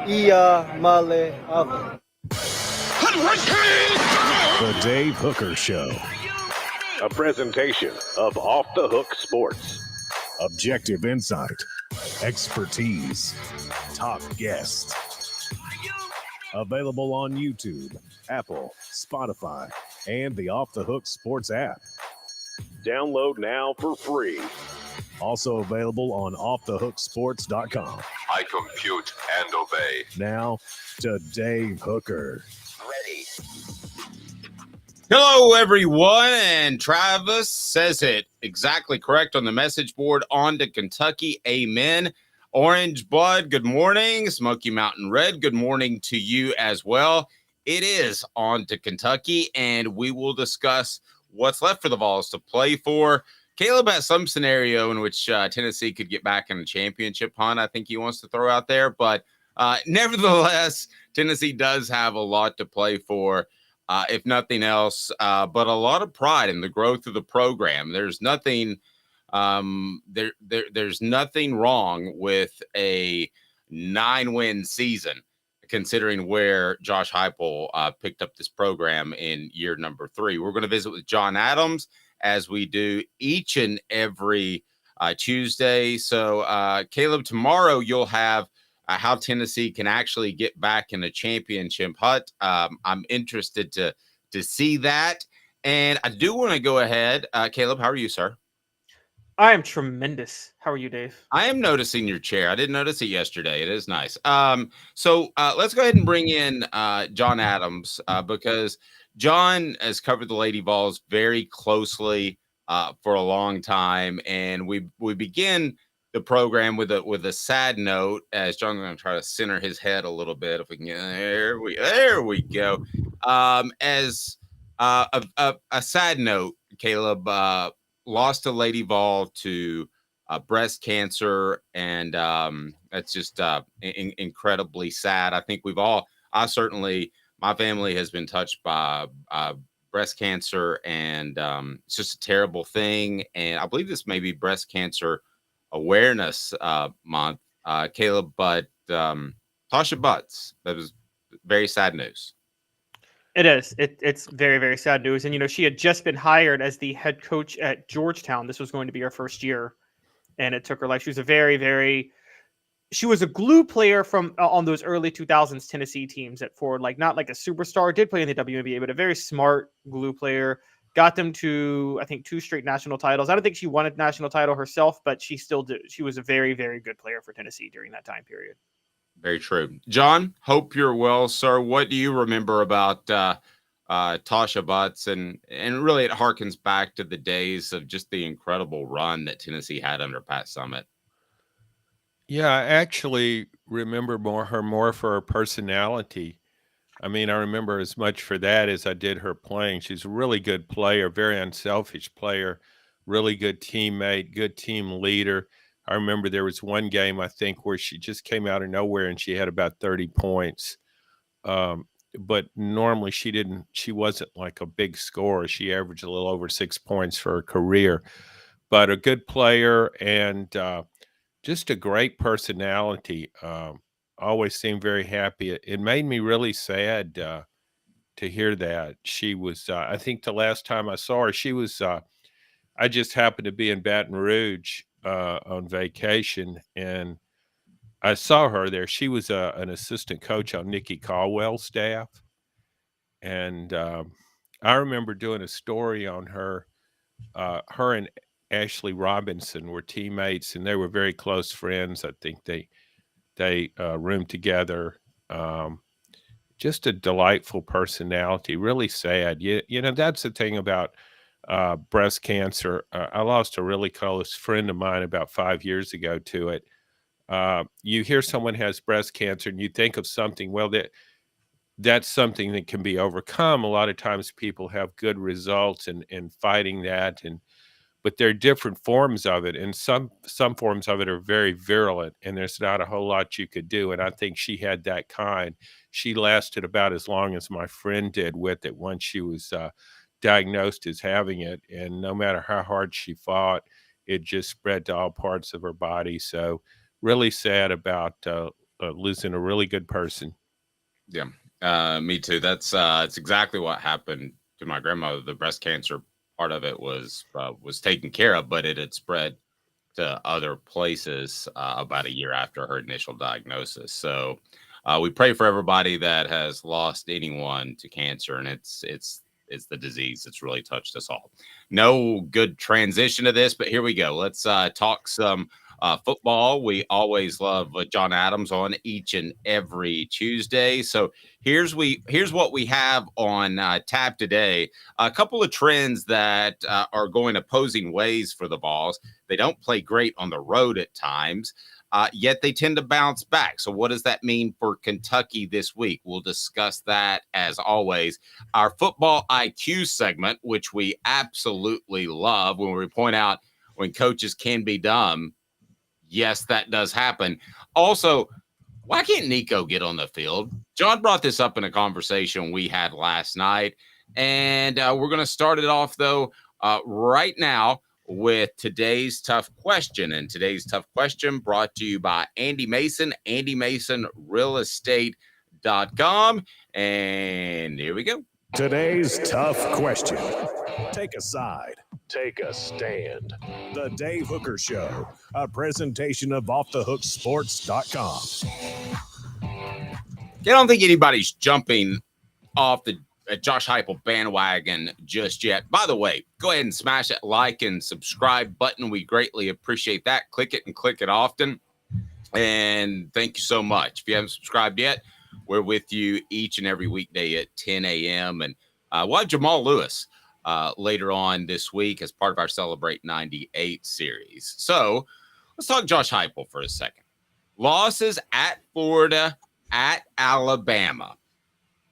Iamaleava. The Dave Hooker Show. A presentation of Off the Hook Sports. Objective insight, expertise, top guests. Available on YouTube, Apple, Spotify, and the Off the Hook Sports app. Download now for free. Also available on offthehooksports.com. I compute and obey. Now to Dave Hooker. Ready. Hello, everyone, and Travis says it exactly correct on the message board. On to Kentucky, amen. Orange Blood, good morning. Smoky Mountain Red, good morning to you as well. It is on to Kentucky, and we will discuss what's left for the Vols to play for. Caleb has some scenario in which Tennessee could get back in a championship hunt, I think he wants to throw out there. But nevertheless, Tennessee does have a lot to play for. If nothing else, but a lot of pride in the growth of the program. There's nothing, there's nothing wrong with a 9-win season, considering where Josh Heupel picked up this program in year number 3. We're going to visit with John Adams, as we do each and every Tuesday. So, Caleb, tomorrow you'll have how Tennessee can actually get back in the championship hunt. I'm interested to see that. And I do want to go ahead. Caleb, how are you, sir? I am tremendous. How are you, Dave? I am noticing your chair. I didn't notice it yesterday. It is nice. So let's go ahead and bring in John Adams because John has covered the Lady Vols very closely for a long time. And we begin the program with a sad note, as John's going to try to center his head a little bit. If we can get there we go. As a sad note, Caleb lost a Lady Vol to breast cancer, and that's just incredibly sad. I think my family has been touched by breast cancer, and it's just a terrible thing. And I believe this may be Breast Cancer Awareness Month, Caleb, but Tasha Butts, that was very sad news. It is. It's very, very sad news. And, she had just been hired as the head coach at Georgetown. This was going to be her first year, and it took her life. She was she was a glue player from on those early 2000s Tennessee teams at Ford, not like a superstar, did play in the WNBA, but a very smart glue player. Got them to, I think, 2 straight national titles. I don't think she won a national title herself, but she still did. She was a very, very good player for Tennessee during that time period. Very true. John, hope you're well, sir. What do you remember about Tasha Butts? And really it harkens back to the days of just the incredible run that Tennessee had under Pat Summitt. Yeah, I actually remember more for her personality. I mean, I remember as much for that as I did her playing. She's a really good player, very unselfish player, really good teammate, good team leader. I remember there was one game, I think, where she just came out of nowhere and she had about 30 points. But normally she wasn't like a big scorer. She averaged a little over 6 points for her career. But a good player and just a great personality. Always seemed very happy. It made me really sad to hear that. She was, I think the last time I saw her, she was, I just happened to be in Baton Rouge on vacation, and I saw her there. She was an assistant coach on Nikki Caldwell's staff. And I remember doing a story on her. Her and Ashley Robinson were teammates, and they were very close friends. I think they roomed together. Just a delightful personality, really sad. That's the thing about breast cancer. I lost a really close friend of mine about 5 years ago to it. You hear someone has breast cancer and you think of something, well, that's something that can be overcome. A lot of times people have good results in fighting that, but there are different forms of it, and some forms of it are very virulent, and there's not a whole lot you could do. And I think she had that kind. She lasted about as long as my friend did with it once she was diagnosed as having it. And no matter how hard she fought, it just spread to all parts of her body. So really sad about losing a really good person. Yeah, me too. It's exactly what happened to my grandmother. The breast cancer part of it was taken care of, but it had spread to other places about a year after her initial diagnosis. So we pray for everybody that has lost anyone to cancer, and it's the disease that's really touched us all. No good transition to this, but here we go. Let's talk some football. We always love John Adams on each and every Tuesday. So here's what we have on tap today. A couple of trends that are going opposing ways for the Vols. They don't play great on the road at times. Yet they tend to bounce back. So what does that mean for Kentucky this week? We'll discuss that as always. Our football IQ segment, which we absolutely love when we point out when coaches can be dumb. Yes, that does happen. Also, why can't Nico get on the field? John brought this up in a conversation we had last night. And we're going to start it off, though, right now with today's tough question. And today's tough question brought to you by Andy Mason, AndyMasonRealEstate.com. And here we go. Today's tough question. Take a side. Take a stand. The Dave Hooker Show, a presentation of OffTheHookSports.com. I don't think anybody's jumping off the Josh Heupel bandwagon just yet. By the way, go ahead and smash that like and subscribe button. We greatly appreciate that. Click it and click it often. And thank you so much. If you haven't subscribed yet, we're with you each and every weekday at 10 a.m. And we'll have Jamal Lewis later on this week as part of our Celebrate 98 series. So let's talk Josh Heupel for a second. Losses at Florida, at Alabama.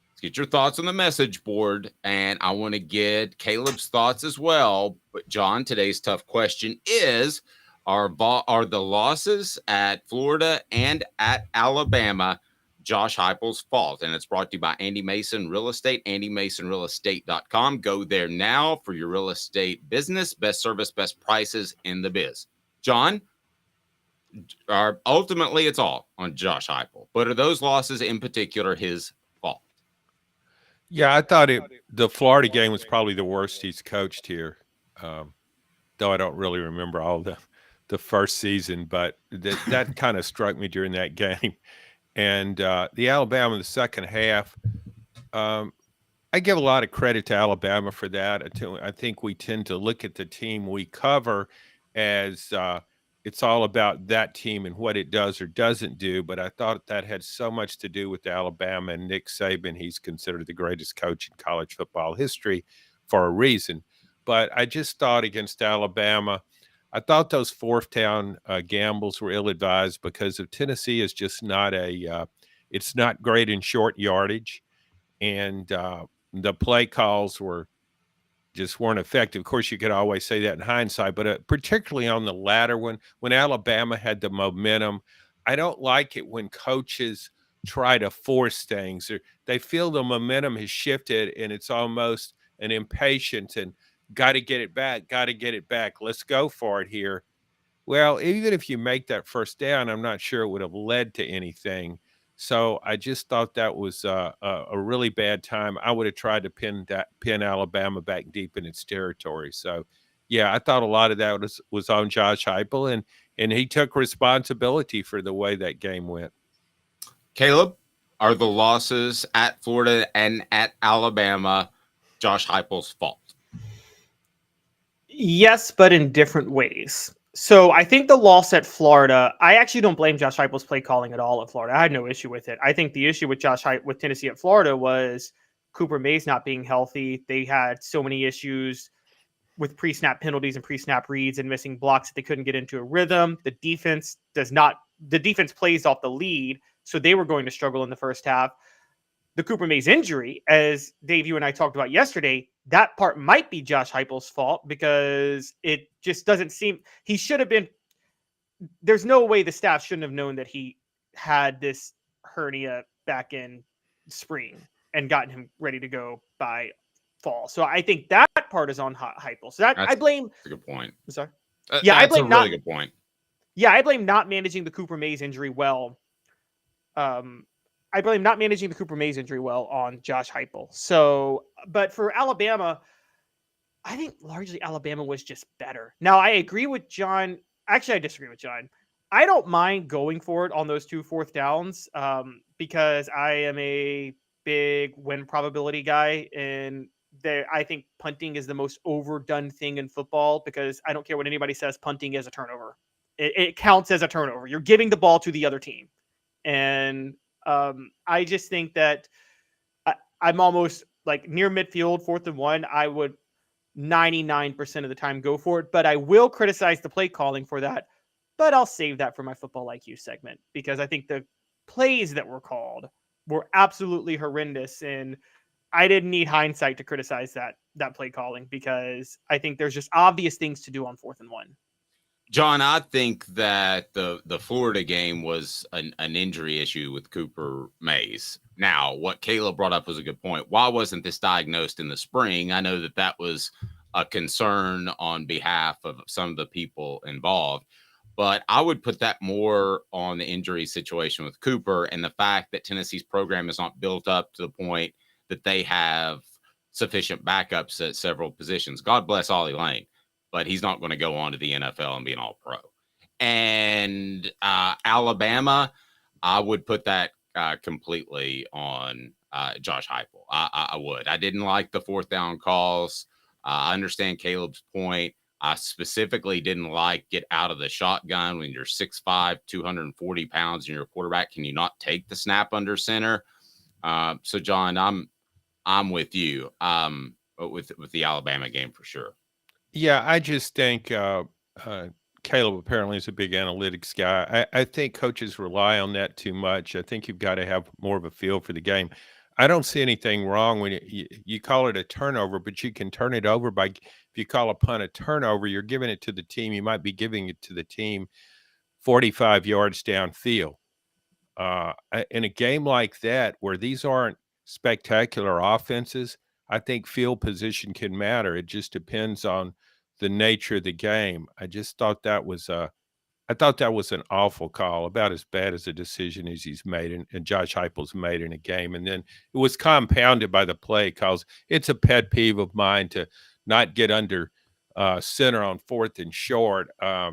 Let's get your thoughts on the message board, and I want to get Caleb's thoughts as well. But John, today's tough question is, are the losses at Florida and at Alabama Josh Heupel's fault? And it's brought to you by Andy Mason Real Estate, AndyMasonRealEstate.com. Go there now for your real estate business. Best service, best prices in the biz. John, ultimately it's all on Josh Heupel, but are those losses in particular his fault? Yeah, I thought the Florida game was probably the worst he's coached here, though I don't really remember all the first season, but that kind of struck me during that game. And the Alabama in the second half, I give a lot of credit to Alabama for that. I think we tend to look at the team we cover as it's all about that team and what it does or doesn't do. But I thought that had so much to do with Alabama and Nick Saban. He's considered the greatest coach in college football history for a reason. But I just thought against Alabama, I thought those fourth down gambles were ill-advised because of Tennessee is just not it's not great in short yardage. And the play calls weren't effective. Of course, you could always say that in hindsight, but particularly on the latter one, when Alabama had the momentum, I don't like it when coaches try to force things. They feel the momentum has shifted and it's almost an impatience and got to get it back, let's go for it here. Well, even if you make that first down, I'm not sure it would have led to anything. So I just thought that was a really bad time. I would have tried to pin Alabama back deep in its territory. So, yeah, I thought a lot of that was on Josh Heupel, and he took responsibility for the way that game went. Caleb, are the losses at Florida and at Alabama Josh Heupel's fault? Yes, but in different ways. So I think the loss at Florida, I actually don't blame Josh Heupel's play calling at all at Florida. I had no issue with it. I think the issue with with Tennessee at Florida was Cooper Mays not being healthy. They had so many issues with pre-snap penalties and pre-snap reads and missing blocks that they couldn't get into a rhythm. The defense plays off the lead, so they were going to struggle in the first half. The Cooper Mays injury, as Dave, you and I talked about yesterday, that part might be Josh Heupel's fault because it just doesn't seem he should have been. There's no way the staff shouldn't have known that he had this hernia back in spring and gotten him ready to go by fall. So I think that part is on Heupel. So I blame. That's a good point. I'm sorry. Yeah, I blame a really good point. Yeah, I blame not managing the Cooper Mays injury well I blame not managing the Cooper Mays injury well on Josh Heupel. So, but for Alabama, I think largely Alabama was just better. Now, I agree with John. Actually, I disagree with John. I don't mind going for it on those 2 4th downs because I am a big win probability guy. And I think punting is the most overdone thing in football because I don't care what anybody says, punting is a turnover. It counts as a turnover. You're giving the ball to the other team. And I just think that I'm almost like near midfield, 4th and 1. I would 99% of the time go for it, but I will criticize the play calling for that. But I'll save that for my football IQ segment because I think the plays that were called were absolutely horrendous, and I didn't need hindsight to criticize that play calling because I think there's just obvious things to do on 4th and 1. John, I think that the Florida game was an injury issue with Cooper Mays. Now, what Caleb brought up was a good point. Why wasn't this diagnosed in the spring? I know that was a concern on behalf of some of the people involved, but I would put that more on the injury situation with Cooper and the fact that Tennessee's program is not built up to the point that they have sufficient backups at several positions. God bless Ollie Lane, but he's not going to go on to the NFL and be an all-pro. And Alabama, I would put that completely on Josh Heupel. I would. I didn't like the 4th down calls. I understand Caleb's point. I specifically didn't like get out of the shotgun when you're 6'5", 240 pounds and you're a quarterback. Can you not take the snap under center? So, John, I'm with you with the Alabama game for sure. Yeah, I just think Caleb apparently is a big analytics guy. I think coaches rely on that too much. I think you've got to have more of a feel for the game. I don't see anything wrong when you call it a turnover, but you can turn it over by, if you call a punt a turnover, you're giving it to the team. You might be giving it to the team 45 yards downfield. In a game like that, where these aren't spectacular offenses, I think field position can matter. It just depends on the nature of the game. I just thought that was an awful call, about as bad as a decision as he's made and Josh Heupel's made in a game. And then it was compounded by the play calls. It's a pet peeve of mine to not get under center on 4th and short. I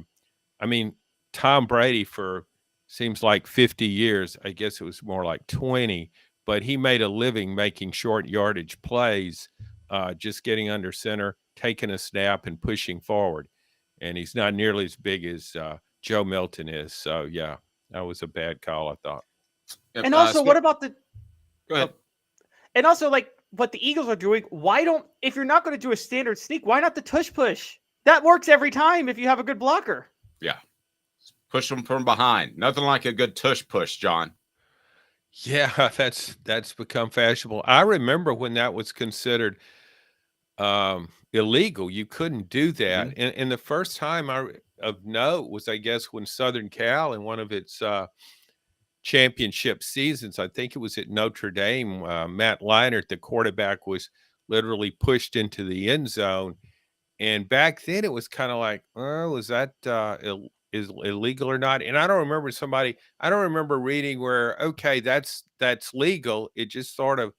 mean, Tom Brady for seems like 50 years, I guess it was more like 20, but he made a living making short yardage plays, just getting under center, taking a snap and pushing forward. And he's not nearly as big as Joe Milton is. So, yeah, that was a bad call, I thought. Yep, and also, what about the – go ahead. And also, like, what the Eagles are doing, if you're not going to do a standard sneak, why not the tush push? That works every time if you have a good blocker. Yeah. Push them from behind. Nothing like a good tush push, John. Yeah, that's become fashionable. I remember when that was considered illegal. You couldn't do that. Mm-hmm. And the first time of note was, I guess, when Southern Cal in one of its championship seasons, I think it was at Notre Dame, Matt Leinart, the quarterback, was literally pushed into the end zone. And back then it was kind of like, was that is illegal or not? And I don't remember reading where, okay, that's legal. It just sort of,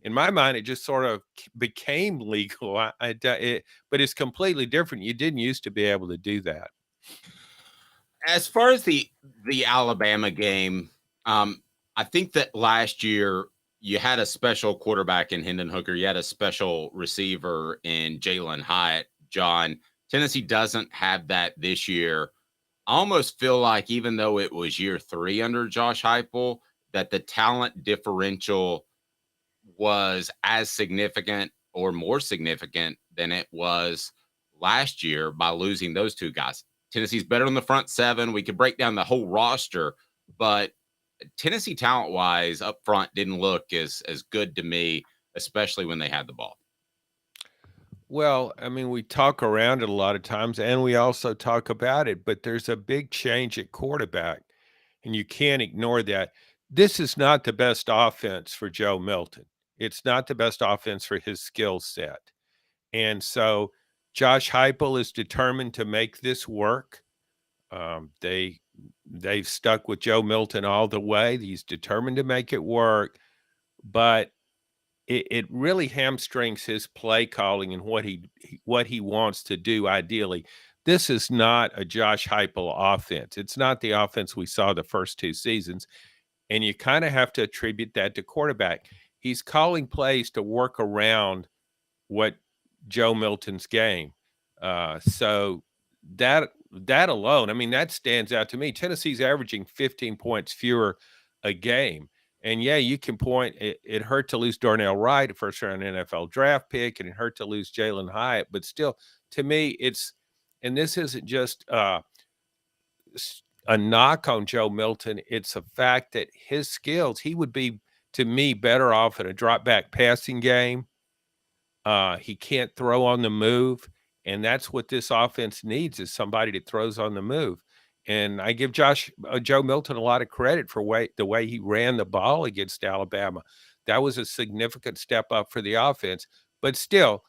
in my mind, it just sort of became legal. But it's completely different. You didn't used to be able to do that. As far as the Alabama game, I think that last year you had a special quarterback in Hendon Hooker. You had a special receiver in Jalen Hyatt. John, Tennessee doesn't have that this year. I almost feel like even though it was year 3 under Josh Heupel, that the talent differential was as significant or more significant than it was last year by losing those 2 guys. Tennessee's better on the front 7. We could break down the whole roster, but Tennessee talent-wise up front didn't look as good to me, especially when they had the ball. Well, I mean, we talk around it a lot of times, and we also talk about it, but there's a big change at quarterback, and you can't ignore that. This is not the best offense for Joe Milton. It's not the best offense for his skill set. And so Josh Heupel is determined to make this work. They They've stuck with Joe Milton all the way. He's determined to make it work, but it really hamstrings his play calling and what he wants to do ideally. This is not a Josh Heupel offense. It's not the offense we saw the first 2 seasons, and you kind of have to attribute that to quarterback. He's calling plays to work around what Joe Milton's game. So that alone, I mean, that stands out to me. Tennessee's averaging 15 points fewer a game. And yeah, you can point, it hurt to lose Darnell Wright, a first-round NFL draft pick, and it hurt to lose Jalen Hyatt. But still, to me, and this isn't just a knock on Joe Milton. It's a fact that his skills, he would be, to me, better off in a drop-back passing game. He can't throw on the move, and that's what this offense needs, is somebody that throws on the move. And I give Joe Milton a lot of credit for the way he ran the ball against Alabama. That was a significant step up for the offense. But still,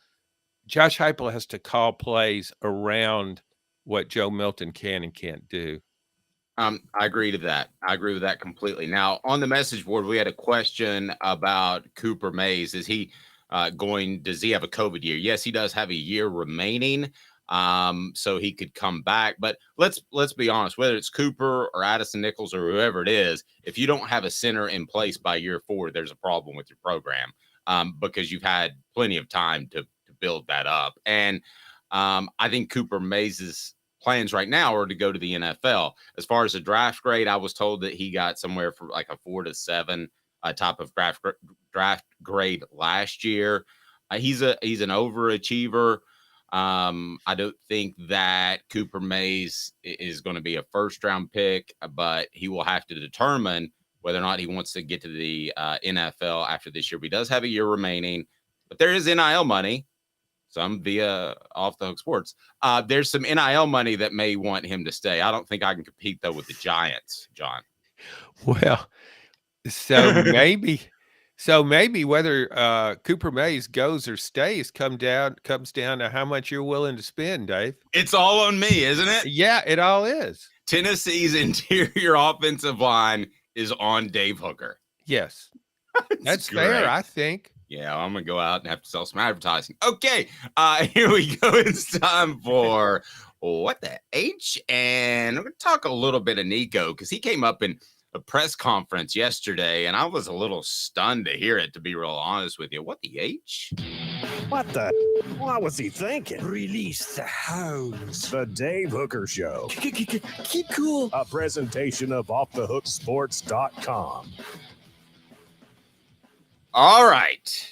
Josh Heupel has to call plays around what Joe Milton can and can't do. I agree to that. I agree with that completely. Now, on the message board, we had a question about Cooper Mays. Is he does he have a COVID year? Yes, he does have a year remaining. So he could come back. But let's be honest, whether it's Cooper or Addison Nichols or whoever it is, if you don't have a center in place by year 4, there's a problem with your program, because you've had plenty of time to build that up. And I think Cooper Mays' plans right now are to go to the NFL. As far as the draft grade, I was told that he got somewhere from like a 4 to 7 top of draft grade last year. He's an overachiever. I don't think that Cooper Mays is going to be a first-round pick, but he will have to determine whether or not he wants to get to the NFL after this year. He does have a year remaining, but there is NIL money, some via Off the Hook Sports. There's some NIL money that may want him to stay. I don't think I can compete, though, with the Giants, John. Well, so maybe whether Cooper Mays goes or stays comes down to how much you're willing to spend, Dave. It's all on me, isn't it? Yeah, it all is. Tennessee's interior offensive line is on Dave Hooker. Yes. That's great. fair, I think. Yeah, I'm going to go out and have to sell some advertising. Okay, here we go. It's time for What the H? And I'm going to talk a little bit of Nico, because he came up in a press conference yesterday, and I was a little stunned to hear it, to be real honest with you. What the H? What the? What was he thinking? Release the hounds. The Dave Hooker Show, Keep cool. a presentation of OffTheHookSports.com. All right.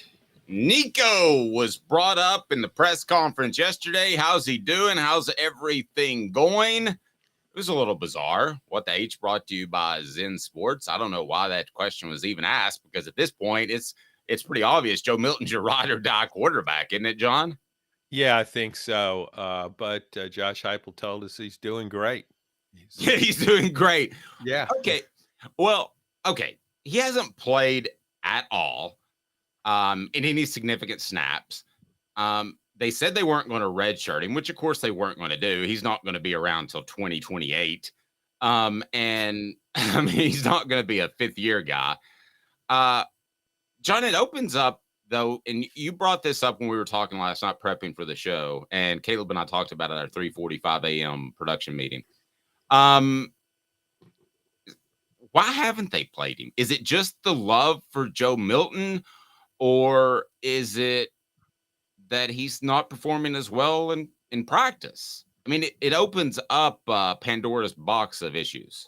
Nico was brought up in the press conference yesterday. How's he doing? How's everything going? It was a little bizarre. What the H brought to you by Zen Sports. I don't know why that question was even asked, because at this point, it's pretty obvious Joe Milton's your ride or die quarterback, isn't it, John? Yeah, I think so. But Josh Heupel told us he's doing great. Yeah, he's doing great. Yeah. Okay. Well, okay. He hasn't played at all in any significant snaps. They said they weren't going to redshirt him, which of course they weren't going to do. He's not going to be around until 2028. And I mean, he's not going to be a 5th-year guy. John, it opens up, though, and you brought this up when we were talking last night prepping for the show, and Caleb and I talked about it at our 3:45 a.m. production meeting. Why haven't they played him? Is it just the love for Joe Milton, or is it that he's not performing as well in practice? I mean, it opens up Pandora's box of issues.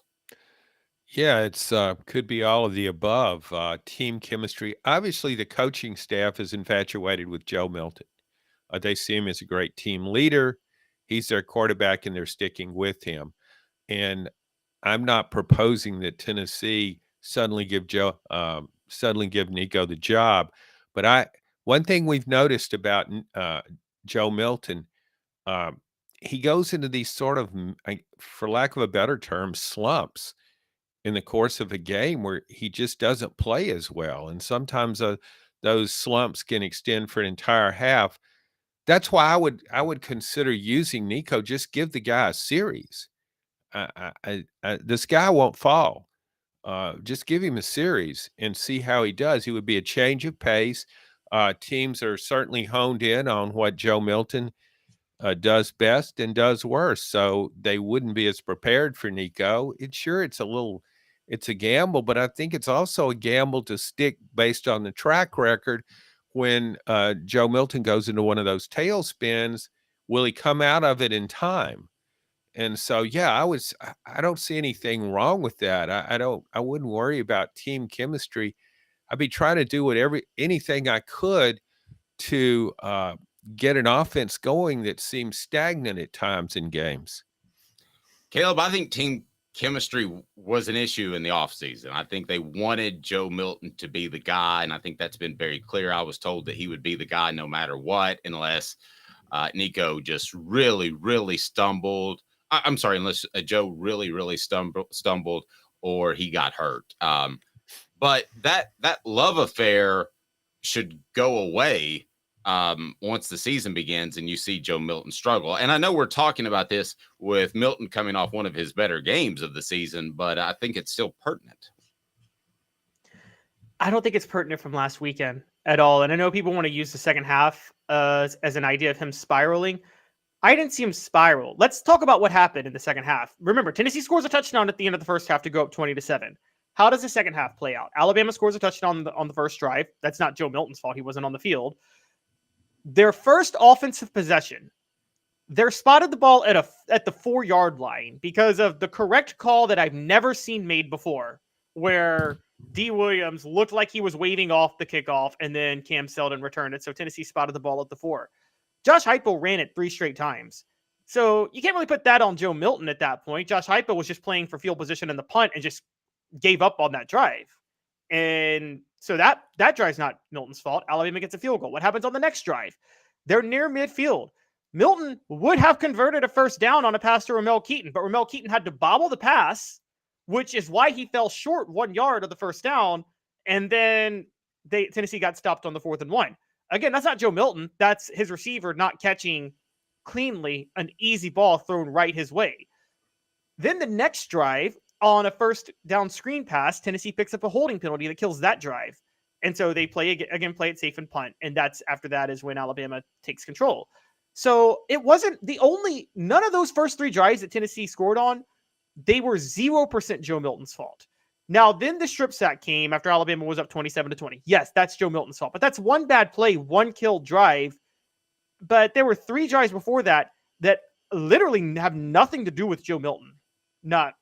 Yeah, it's could be all of the above. Team chemistry. Obviously, the coaching staff is infatuated with Joe Milton. They see him as a great team leader. He's their quarterback, and they're sticking with him. And I'm not proposing that Tennessee suddenly give Nico the job, but one thing we've noticed about Joe Milton, he goes into these sort of, for lack of a better term, slumps in the course of a game where he just doesn't play as well, and sometimes those slumps can extend for an entire half. That's why I would consider using Nico. Just give the guy a series. the sky won't fall. Just give him a series and see how he does. He would be a change of pace. Teams are certainly honed in on what Joe Milton does best and does worse, so they wouldn't be as prepared for Nico. It's a gamble, but I think it's also a gamble to stick based on the track record. When Joe Milton goes into one of those tailspins, will he come out of it in time? And so, yeah, I don't see anything wrong with that. I wouldn't worry about team chemistry. I'd be trying to do anything I could to get an offense going that seems stagnant at times in games. Caleb, I think team chemistry was an issue in the offseason. I think they wanted Joe Milton to be the guy, and I think that's been very clear. I was told that he would be the guy no matter what, unless Nico just really, really stumbled. I'm sorry, unless Joe really, really stumbled or he got hurt. But that love affair should go away once the season begins and you see Joe Milton struggle. And I know we're talking about this with Milton coming off one of his better games of the season, but I think it's still pertinent. I don't think it's pertinent from last weekend at all. And I know people want to use the second half as an idea of him spiraling. I didn't see him spiral. Let's talk about what happened in the second half. Remember, Tennessee scores a touchdown at the end of the first half to go up 20-7. How does the second half play out? Alabama scores a touchdown on the first drive. That's not Joe Milton's fault. He wasn't on the field. Their first offensive possession, they're spotted the ball at the 4-yard line because of the correct call that I've never seen made before, where D. Williams looked like he was waving off the kickoff, and then Cam Seldon returned it. So Tennessee spotted the ball at the 4. Josh Heupel ran it 3 straight times. So you can't really put that on Joe Milton at that point. Josh Heupel was just playing for field position in the punt and just gave up on that drive. And so that drive's not Milton's fault. Alabama gets a field goal. What happens on the next drive? They're near midfield. Milton would have converted a first down on a pass to Ramel Keaton, but Ramel Keaton had to bobble the pass, which is why he fell short 1 yard of the first down. And then Tennessee got stopped on the 4th and 1. Again, that's not Joe Milton. That's his receiver not catching cleanly an easy ball thrown right his way. Then the next drive, on a first down screen pass, Tennessee picks up a holding penalty that kills that drive. And so they play it safe and punt. And after that is when Alabama takes control. So it wasn't none of those first 3 drives that Tennessee scored on, they were 0% Joe Milton's fault. Now, then the strip sack came after Alabama was up 27-20. Yes, that's Joe Milton's fault, but that's one bad play, one killed drive. But there were 3 drives before that literally have nothing to do with Joe Milton not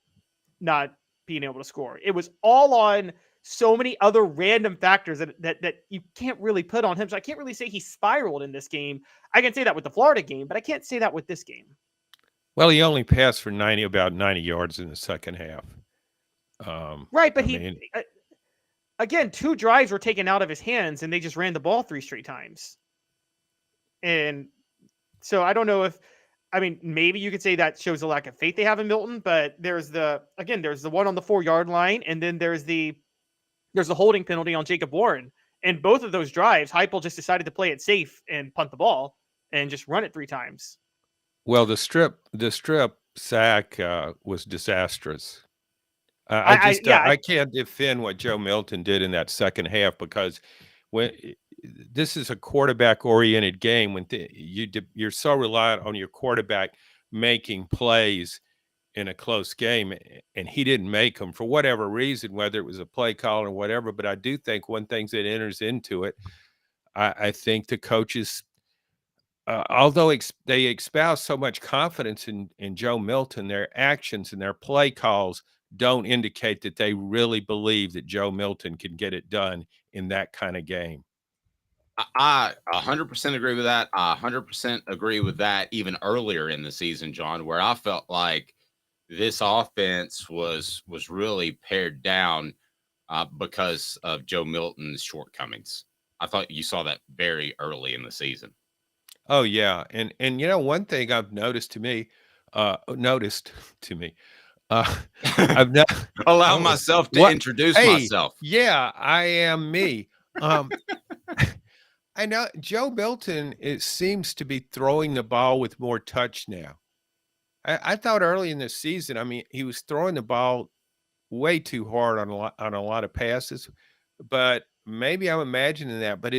being able to score. It was all on so many other random factors that you can't really put on him. So I can't really say he spiraled in this game. I can say that with the Florida game, but I can't say that with this game. Well, he only passed for about 90 yards in the second half. Right, but again, 2 drives were taken out of his hands, and they just ran the ball 3 straight times. And so I don't know maybe you could say that shows the lack of faith they have in Milton, but there's the one on the 4-yard line, and then there's the holding penalty on Jacob Warren. And both of those drives, Heupel just decided to play it safe and punt the ball and just run it 3 times. Well, the strip sack was disastrous. I can't defend what Joe Milton did in that second half, because this is a quarterback-oriented game, when you're so reliant on your quarterback making plays in a close game, and he didn't make them for whatever reason, whether it was a play call or whatever. But I do think one thing that enters into it, I think the coaches, although they espouse so much confidence in Joe Milton, their actions and their play calls don't indicate that they really believe that Joe Milton can get it done in that kind of game. I 100% agree with that. I 100% agree with that even earlier in the season, John, where I felt like this offense was really pared down because of Joe Milton's shortcomings. I thought you saw that very early in the season. Oh, yeah. And one thing I've noticed to me, I've not allow myself to introduce myself. Yeah, I am me. I know Joe Milton, it seems to be throwing the ball with more touch now. I thought early in the season, I mean, he was throwing the ball way too hard on a lot of passes, but maybe I'm imagining that. But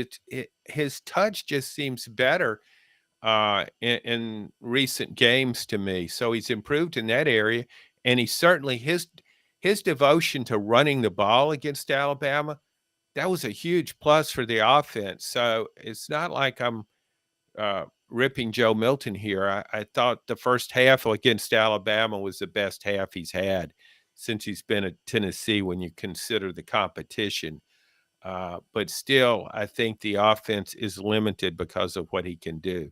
his touch just seems better in recent games to me. So he's improved in that area, and he certainly his devotion to running the ball against Alabama, that was a huge plus for the offense. So it's not like I'm ripping Joe Milton here. I thought the first half against Alabama was the best half he's had since he's been at Tennessee when you consider the competition. But still, I think the offense is limited because of what he can do.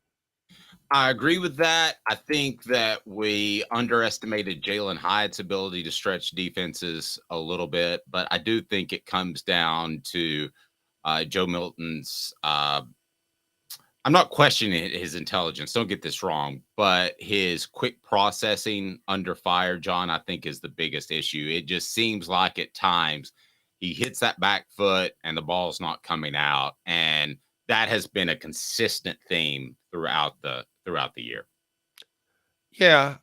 I agree with that. I think that we underestimated Jalen Hyatt's ability to stretch defenses a little bit, but I do think it comes down to Joe Milton's. I'm not questioning his intelligence. Don't get this wrong, but his quick processing under fire, John, I think is the biggest issue. It just seems like at times he hits that back foot and the ball's not coming out, and that has been a consistent theme throughout the year. Yeah,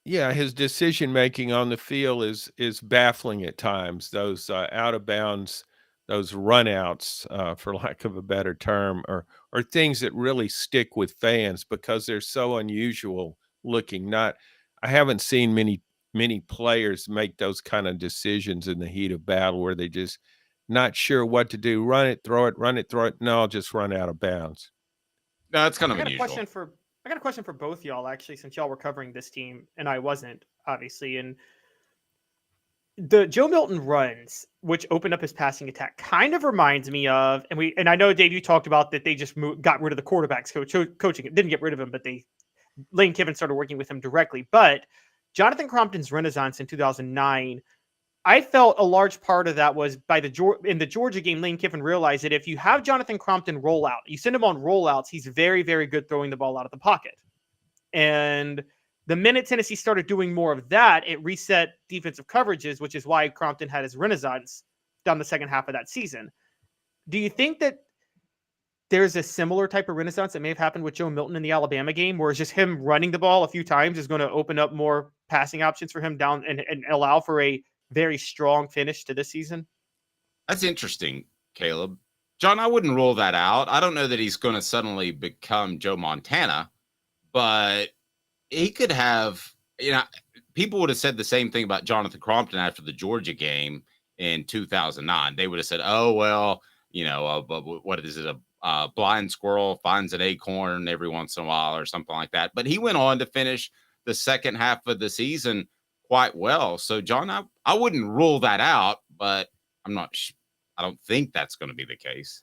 his decision making on the field is baffling at times. Those out of bounds, those runouts, for lack of a better term, are things that really stick with fans because they're so unusual looking. I haven't seen many players make those kind of decisions in the heat of battle where they just not sure what to do. Run it, throw it, run it, throw it. No, I'll just run out of bounds. No, that's kind of I got unusual. I got a question for both y'all, actually, since y'all were covering this team and I wasn't, obviously. And the Joe Milton runs, which opened up his passing attack, kind of reminds me of, and I know, Dave, you talked about that they just got rid of the quarterbacks coaching. It didn't get rid of him, but Lane Kiffin started working with him directly. But Jonathan Crompton's renaissance in 2009, I felt a large part of that was in the Georgia game. Lane Kiffin realized that if you have Jonathan Crompton roll out, you send him on rollouts, he's very, very good throwing the ball out of the pocket. And the minute Tennessee started doing more of that, it reset defensive coverages, which is why Crompton had his renaissance down the second half of that season. Do you think that there's a similar type of renaissance that may have happened with Joe Milton in the Alabama game, where it's just him running the ball a few times is going to open up more passing options for him down and allow for a very strong finish to this season? That's interesting, Caleb. John, I wouldn't rule that out. I don't know that he's going to suddenly become Joe Montana, but he could have, people would have said the same thing about Jonathan Crompton after the Georgia game in 2009. They would have said, oh, well, what is it? A blind squirrel finds an acorn every once in a while or something like that. But he went on to finish the second half of the season quite well. So, John, I wouldn't rule that out, but I don't think that's going to be the case.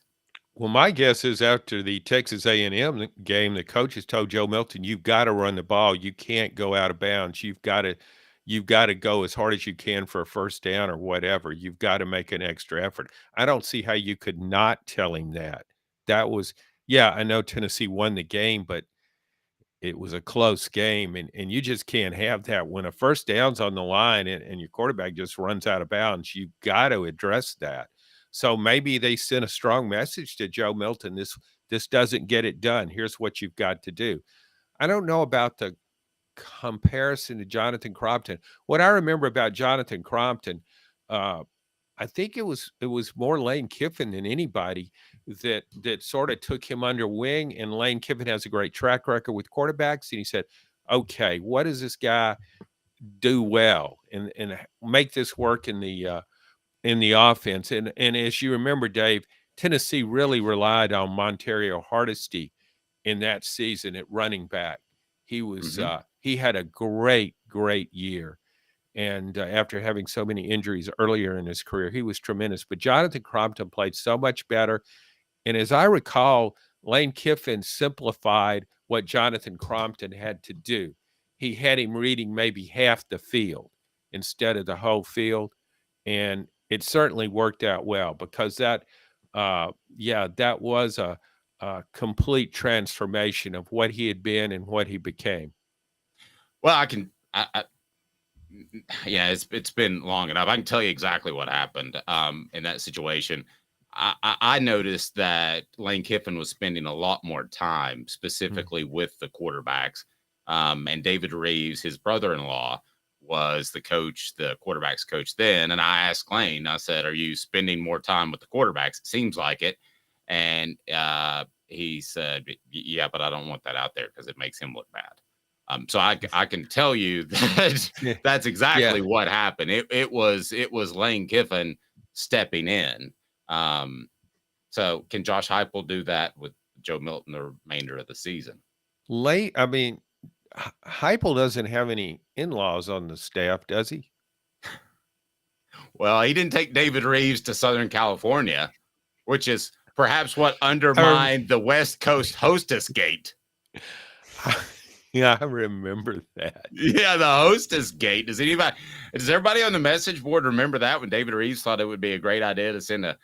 Well, my guess is after the Texas A&M game, the coaches told Joe Milton, "You've got to run the ball. You can't go out of bounds. You've got to go as hard as you can for a first down or whatever. You've got to make an extra effort." I don't see how you could not tell him that. That was, I know Tennessee won the game, but it was a close game, and you just can't have that when a first down's on the line and your quarterback just runs out of bounds. You've got to address that. So maybe they sent a strong message to Joe Milton. This doesn't get it done. Here's what you've got to do. I don't know about the comparison to Jonathan Crompton. What I remember about Jonathan Crompton, I think it was more Lane Kiffin than anybody that sort of took him under wing. And Lane Kiffin has a great track record with quarterbacks. And he said, okay, what does this guy do well and make this work in the offense? And as you remember, Dave, Tennessee really relied on Montario Hardesty in that season at running back. He was he had a great year. And after having so many injuries earlier in his career, he was tremendous. But Jonathan Crompton played so much better. And as I recall, Lane Kiffin simplified what Jonathan Crompton had to do. He had him reading maybe half the field instead of the whole field. And it certainly worked out well because that was a complete transformation of what he had been and what he became. Well, it's been long enough. I can tell you exactly what happened in that situation. I noticed that Lane Kiffin was spending a lot more time specifically with the quarterbacks. And David Reeves, his brother-in-law, was the coach, the quarterback's coach then. And I asked Lane, I said, are you spending more time with the quarterbacks? It seems like it. And he said, yeah, but I don't want that out there because it makes him look bad. So I can tell you that that's exactly what happened. It was Lane Kiffin stepping in. So can Josh Heupel do that with Joe Milton the remainder of the season? Heupel doesn't have any in-laws on the staff, does he? Well, he didn't take David Reeves to Southern California, which is perhaps what undermined the West Coast hostess gate. Yeah, I remember that. Yeah, the hostess gate. Does everybody on the message board remember that when David Reeves thought it would be a great idea to send a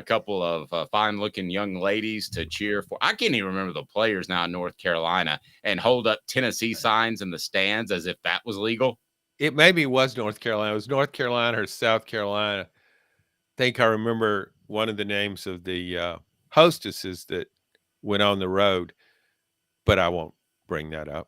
couple of fine-looking young ladies to cheer for? I can't even remember the players now in North Carolina and hold up Tennessee signs in the stands as if that was legal. It maybe was North Carolina. It was North Carolina or South Carolina. I think I remember one of the names of the hostesses that went on the road, but I won't bring that up.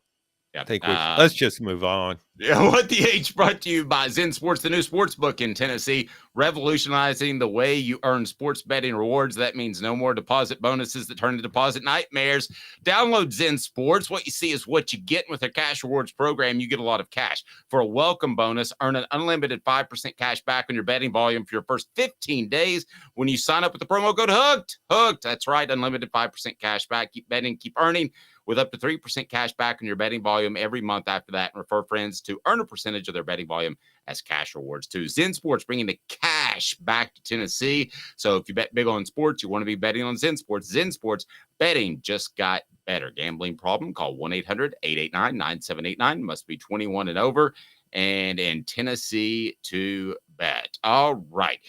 Yeah. I think let's just move on. What the H brought to you by Zen Sports, the new sports book in Tennessee, revolutionizing the way you earn sports betting rewards. That means no more deposit bonuses that turn into deposit nightmares. Download Zen Sports. What you see is what you get. With their cash rewards program, you get a lot of cash. For a welcome bonus, earn an unlimited 5% cash back on your betting volume for your first 15 days when you sign up with the promo code HOOKED. HOOKED. That's right. Unlimited 5% cash back. Keep betting, keep earning, with up to 3% cash back on your betting volume every month after that, and refer friends to earn a percentage of their betting volume as cash rewards too. Zen Sports, bringing the cash back to Tennessee. So if you bet big on sports, you want to be betting on Zen Sports. Zen Sports, betting just got better. Gambling problem? Call 1-800-889-9789. Must be 21 and over, and in Tennessee to bet. All right,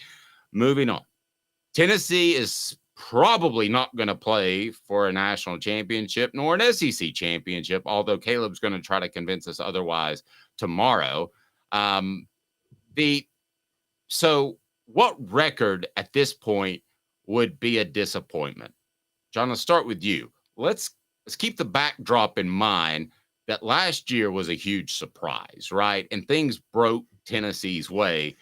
moving on. Tennessee is probably not going to play for a national championship nor an SEC championship, although Caleb's going to try to convince us otherwise tomorrow. So what record at this point would be a disappointment? John, let's start with you. Let's keep the backdrop in mind that last year was a huge surprise, right? And things broke Tennessee's way,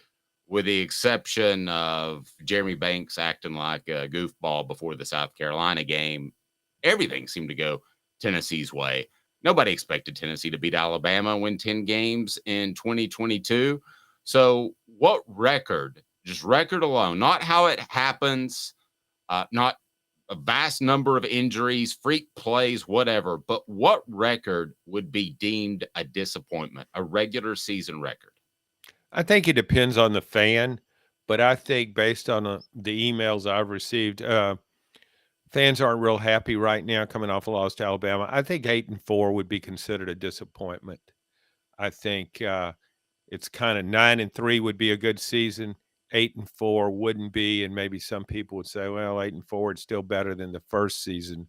with the exception of Jeremy Banks acting like a goofball before the South Carolina game. Everything seemed to go Tennessee's way. Nobody expected Tennessee to beat Alabama and win 10 games in 2022. So what record, just record alone, not how it happens, not a vast number of injuries, freak plays, whatever, but what record would be deemed a disappointment, a regular season record? I think it depends on the fan, but I think based on the emails I've received, fans aren't real happy right now coming off a loss to Alabama. I think 8-4 would be considered a disappointment. I think it's kind of 9-3 would be a good season. 8-4 wouldn't be, and maybe some people would say, well, 8-4 is still better than the first season.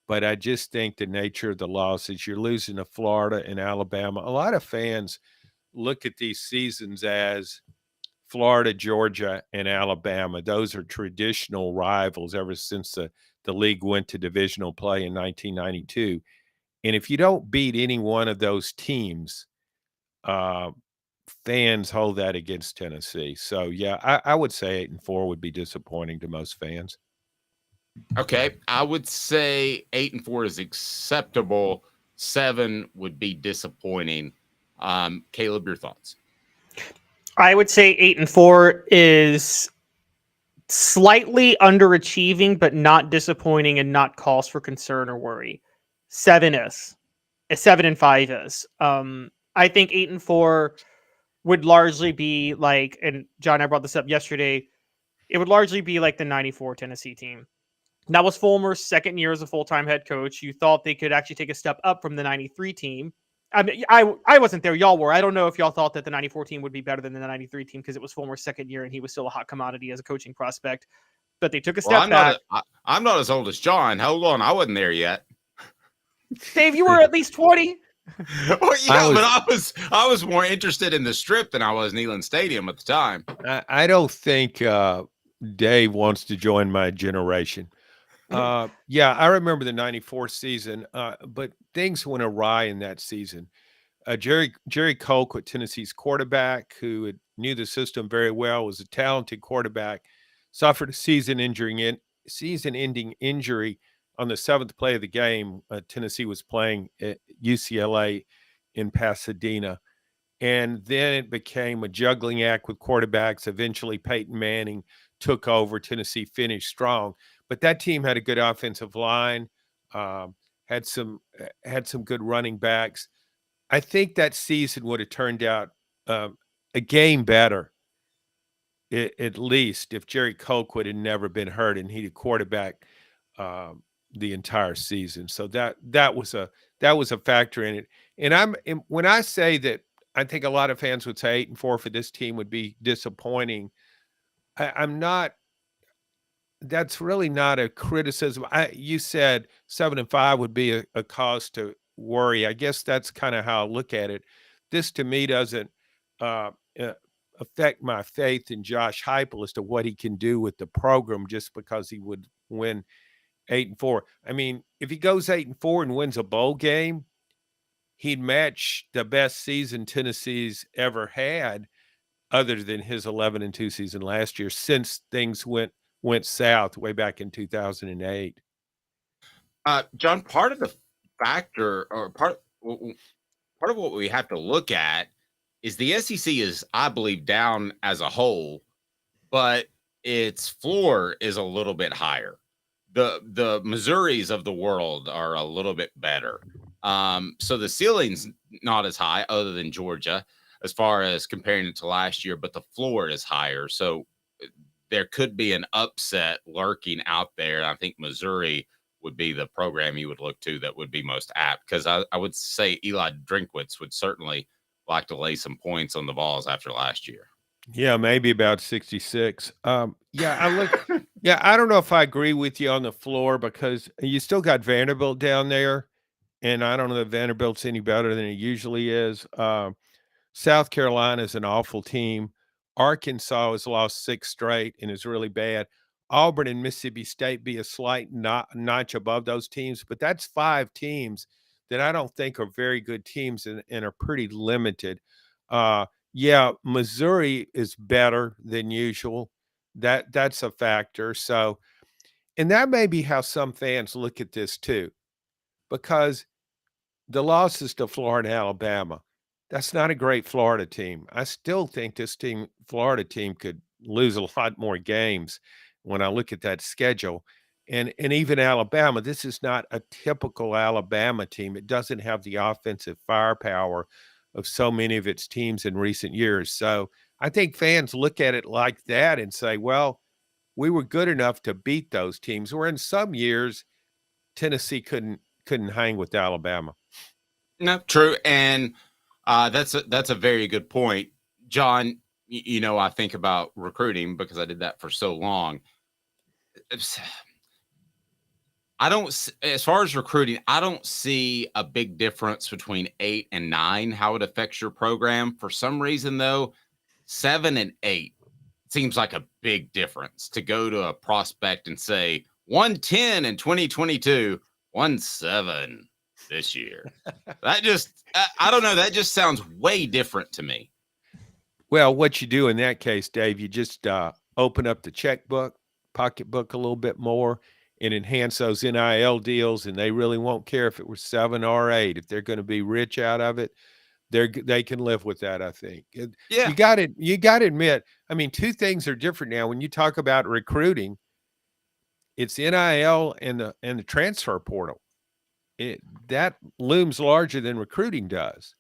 But I just think the nature of the losses, you're losing to Florida and Alabama. A lot of fans look at these seasons as Florida, Georgia, and Alabama. Those are traditional rivals ever since the league went to divisional play in 1992. And if you don't beat any one of those teams, fans hold that against Tennessee. So, yeah, I would say 8-4 would be disappointing to most fans. Okay, I would say 8-4 is acceptable. 7 would be disappointing. Caleb, your thoughts? I would say 8-4 is slightly underachieving, but not disappointing and not cause for concern or worry. 7 is. 7-5 is. I think 8-4 would largely be like, and John and I brought this up yesterday, it would largely be like the 94 Tennessee team. That was Fulmer's second year as a full-time head coach. You thought they could actually take a step up from the 93 team. I mean, I wasn't there. Y'all were. I don't know if y'all thought that the 94 team would be better than the 93 team because it was Fulmer's second year and he was still a hot commodity as a coaching prospect. But they took a step back. I'm not as old as John. Hold on. I wasn't there yet. Dave, you were at least 20. Well, yeah, but I was more interested in the Strip than I was Neyland Stadium at the time. I don't think Dave wants to join my generation. Yeah, I remember the '94 season, but things went awry in that season. Jerry Colquitt, Tennessee's quarterback, who knew the system very well, was a talented quarterback, suffered a season-ending injury on the seventh play of the game. Tennessee was playing at UCLA in Pasadena, and then it became a juggling act with quarterbacks. Eventually, Peyton Manning took over. Tennessee finished strong, but that team had a good offensive line, um, had some good running backs. I think that season would have turned out a game better, at least, if Jerry Colquitt had never been hurt and he'd quarterback the entire season. So that was a factor in it. And when I say that, I think a lot of fans would say 8-4 for this team would be disappointing. I'm not. That's really not a criticism. You said 7-5 would be a cause to worry. I guess that's kind of how I look at it. This to me doesn't uh, uh, affect my faith in Josh Heupel as to what he can do with the program just because he would win 8-4. I mean, if he goes 8-4 and wins a bowl game, he'd match the best season Tennessee's ever had, other than his 11-2 season last year, since things went south way back in 2008. John, part of the factor, or part of what we have to look at is the SEC is, I believe, down as a whole, but its floor is a little bit higher. The Missouris of the world are a little bit better. So the ceiling's not as high, other than Georgia, as far as comparing it to last year, but the floor is higher. So there could be an upset lurking out there. I think Missouri would be the program you would look to that would be most apt, because I would say Eli Drinkwitz would certainly like to lay some points on the Vols after last year. Yeah, maybe about 66. Yeah, I don't know if I agree with you on the floor, because you still got Vanderbilt down there, and I don't know if Vanderbilt's any better than it usually is. South Carolina is an awful team. Arkansas has lost 6 straight and is really bad. Auburn and Mississippi State be a slight notch above those teams, but that's 5 teams that I don't think are very good teams and are pretty limited. Yeah, Missouri is better than usual. That's a factor. So, and that may be how some fans look at this too, because the losses to Florida and Alabama, that's not a great Florida team. I still think this Florida team could lose a lot more games when I look at that schedule. And even Alabama, this is not a typical Alabama team. It doesn't have the offensive firepower of so many of its teams in recent years. So I think fans look at it like that and say, well, we were good enough to beat those teams, where in some years Tennessee couldn't hang with Alabama. No, true. And that's a very good point, John. I think about recruiting because I did that for so long. As far as recruiting, I don't see a big difference between 8 and 9, how it affects your program. For some reason, though, 7 and 8 seems like a big difference to go to a prospect and say 110 in 2022, 17 this year. That just, I don't know. That just sounds way different to me. Well, what you do in that case, Dave, you just open up the checkbook, pocketbook a little bit more, and enhance those NIL deals, and they really won't care if it was 7 or 8. If they're going to be rich out of it, they can live with that, I think. Yeah. You got to admit, I mean, 2 things are different now. When you talk about recruiting, it's NIL and the transfer portal. That looms larger than recruiting does.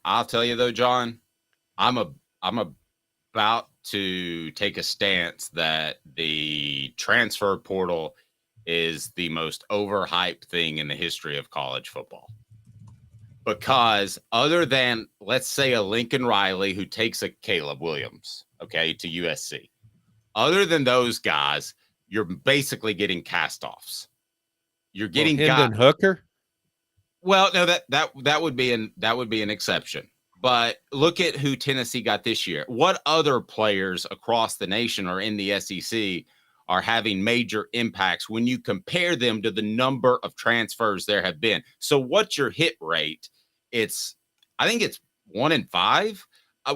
I'll tell you though, John, I'm about to take a stance that the transfer portal is the most overhyped thing in the history of college football. Because other than, let's say, a Lincoln Riley who takes a Caleb Williams, okay, to USC, other than those guys, you're basically getting cast-offs. You're getting Hendon Hooker. Well, no, that would be an exception. But look at who Tennessee got this year. What other players across the nation or in the SEC are having major impacts when you compare them to the number of transfers there have been. So what's your hit rate? I think it's 1 in 5.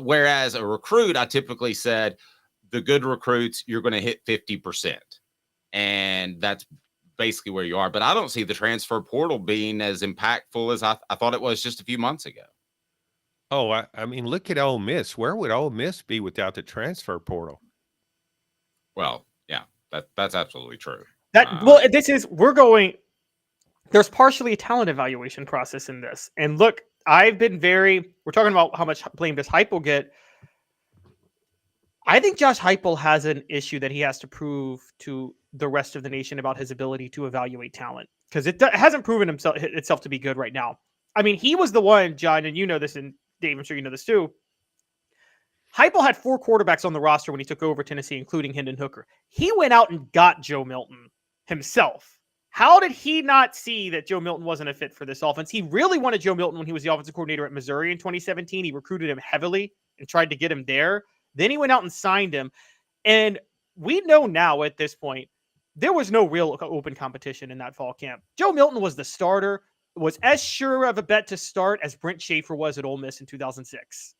Whereas a recruit, I typically said the good recruits, you're going to hit 50%. And that's basically where you are. But I don't see the transfer portal being as impactful as I thought it was just a few months ago. Oh, I mean, look at Ole Miss. Where would Ole Miss be without the transfer portal? Well, yeah, that's absolutely true. There's partially a talent evaluation process in this. And look, we're talking about how much blame does Heupel get. I think Josh Heupel has an issue that he has to prove to the rest of the nation about his ability to evaluate talent, because it hasn't proven itself to be good right now. I mean, he was the one, John, and you know this, and Dave, I'm sure you know this too. Heupel had 4 quarterbacks on the roster when he took over Tennessee, including Hendon Hooker. He went out and got Joe Milton himself. How did he not see that Joe Milton wasn't a fit for this offense? He really wanted Joe Milton when he was the offensive coordinator at Missouri in 2017. He recruited him heavily and tried to get him there. Then he went out and signed him. And we know now at this point, there was no real open competition in that fall camp. Joe Milton was the starter, was as sure of a bet to start as Brent Schaefer was at Ole Miss in 2006.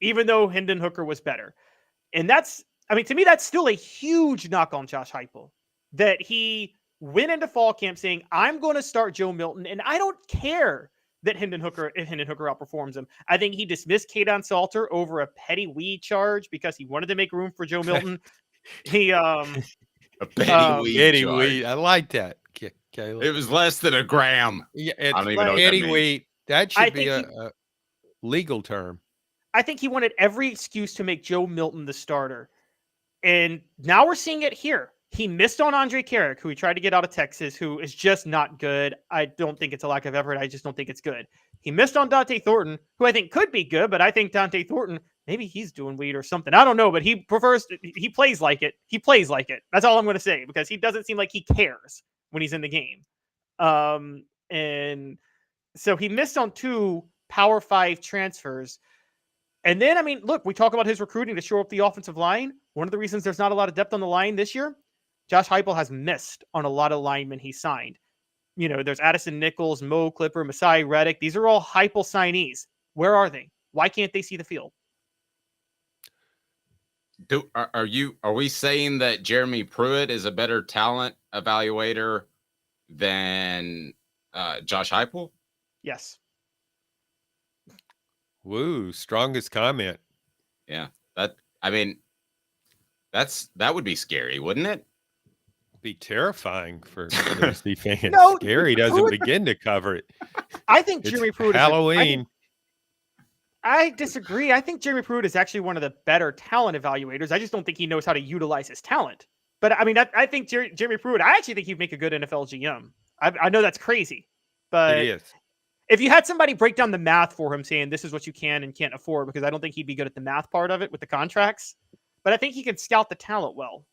Even though Hendon Hooker was better. And to me, that's still a huge knock on Josh Heupel, that he went into fall camp saying, I'm going to start Joe Milton, and I don't care that Hendon Hooker outperforms him. I think he dismissed Kaden Salter over a petty weed charge because he wanted to make room for Joe Milton. A petty weed. I like that, Caleb. It was less than a gram. Yeah, I don't even know petty what that weed. That should be a legal term. I think he wanted every excuse to make Joe Milton the starter. And now we're seeing it here. He missed on Andre Carrick, who he tried to get out of Texas, who is just not good. I don't think it's a lack of effort. I just don't think it's good. He missed on Dante Thornton, who I think could be good, but I think Dante Thornton, maybe he's doing weed or something. I don't know, but he plays like it. He plays like it. That's all I'm going to say, because he doesn't seem like he cares when he's in the game. And so he missed on 2 Power 5 transfers. And then, I mean, look, we talk about his recruiting to shore up the offensive line. One of the reasons there's not a lot of depth on the line this year, Josh Heupel has missed on a lot of linemen he signed. You know, there's Addison Nichols, Mo Clipper, Masai Reddick. These are all Heupel signees. Where are they? Why can't they see the field? Are we saying that Jeremy Pruitt is a better talent evaluator than Josh Heupel? Yes. Woo, strongest comment. Yeah. That would be scary, wouldn't it? Be terrifying for Tennessee fans. No, Scary doesn't begin to cover it. I think Jeremy Pruitt Halloween. I disagree. I think Jeremy Pruitt is actually one of the better talent evaluators. I just don't think he knows how to utilize his talent. But I mean, I think Jeremy Pruitt, I actually think he'd make a good NFL GM. I know that's crazy, but it is. If you had somebody break down the math for him saying this is what you can and can't afford, because I don't think he'd be good at the math part of it with the contracts, but I think he can scout the talent well.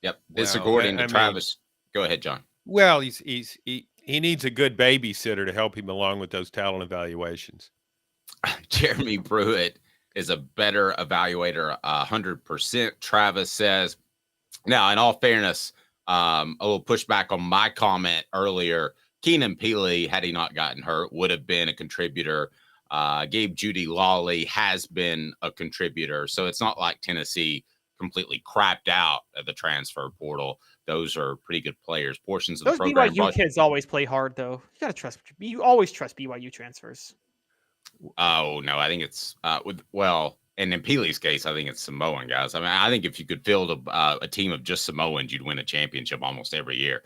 Yep. This according to Travis. Go ahead, John. Well, he needs a good babysitter to help him along with those talent evaluations. Jeremy Pruitt is a better evaluator, 100%. Travis says. Now, in all fairness, a little pushback on my comment earlier. Keenan Peely, had he not gotten hurt, would have been a contributor. Gabe Judy Lawley has been a contributor. So it's not like Tennessee completely crapped out at the transfer portal. Those are pretty good players. Portions of those the program. BYU kids always play hard, though. You always trust BYU transfers. Oh, no, I think it's and in Peely's case, I think it's Samoan guys. I mean, I think if you could field a team of just Samoans, you'd win a championship almost every year.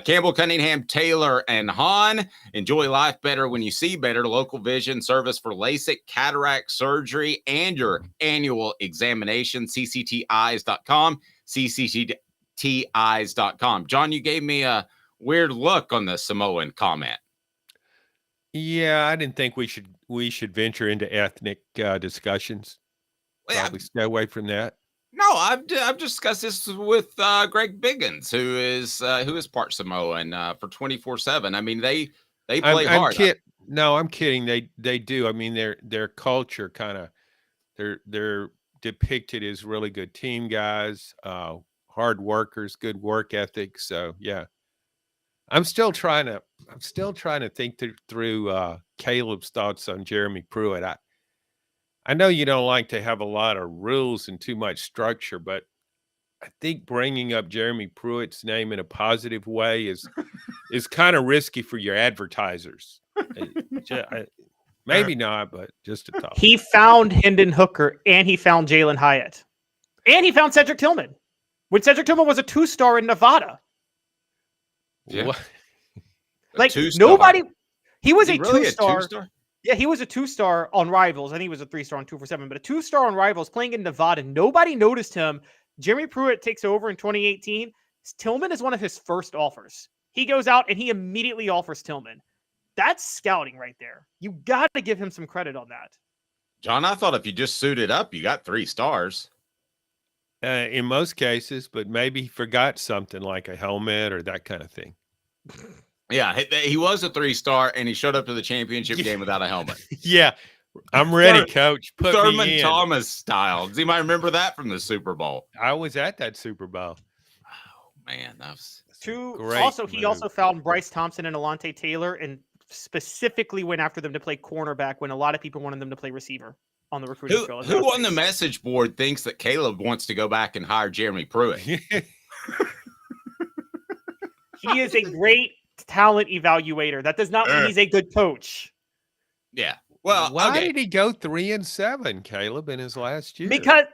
Campbell, Cunningham, Taylor, and Hahn. Enjoy life better when you see better. Local vision service for LASIK, cataract surgery, and your annual examination. CCTeyes.com. CCTeyes.com. John, you gave me a weird look on the Samoan comment. Yeah, I didn't think we should venture into ethnic discussions. Probably stay away from that. No, I've discussed this with Greg Biggins, who is part Samoan for 24/7. I mean, they play hard. No, I'm kidding. They do. I mean, their culture kind of their depicted as really good team guys, hard workers, good work ethic. So yeah, I'm still trying to think through Caleb's thoughts on Jeremy Pruitt. I know you don't like to have a lot of rules and too much structure, but I think bringing up Jeremy Pruitt's name in a positive way is kind of risky for your advertisers. Maybe not, but just a thought. He found Hendon Hooker, and he found Jalen Hyatt, and he found Cedric Tillman when Cedric Tillman was a 2-star in Nevada. Yeah. What? Like nobody, he was a 2-star. Yeah, he was a 2-star on Rivals. I think he was a 3-star on 247, but a 2-star on Rivals playing in Nevada. Nobody noticed him. Jeremy Pruitt takes over in 2018. Tillman is one of his first offers. He goes out and he immediately offers Tillman. That's scouting right there. You got to give him some credit on that. John, I thought if you just suited up, you got 3 stars. In most cases, but maybe he forgot something like a helmet or that kind of thing. Yeah, he was a 3-star, and he showed up to the championship game without a helmet. Yeah, I'm ready, Coach. Put Thurman me in. Thomas style. Does anybody remember that from the Super Bowl? I was at that Super Bowl. Oh, man. That's great He move. also found Bryce Thompson and Alontae Taylor and specifically went after them to play cornerback when a lot of people wanted them to play receiver on the recruiting trail. Who on the message board thinks that Caleb wants to go back and hire Jeremy Pruitt? He is a great talent evaluator. That does not mean he's a good coach. Yeah. Well, why did he go 3-7, Caleb, in his last year? Because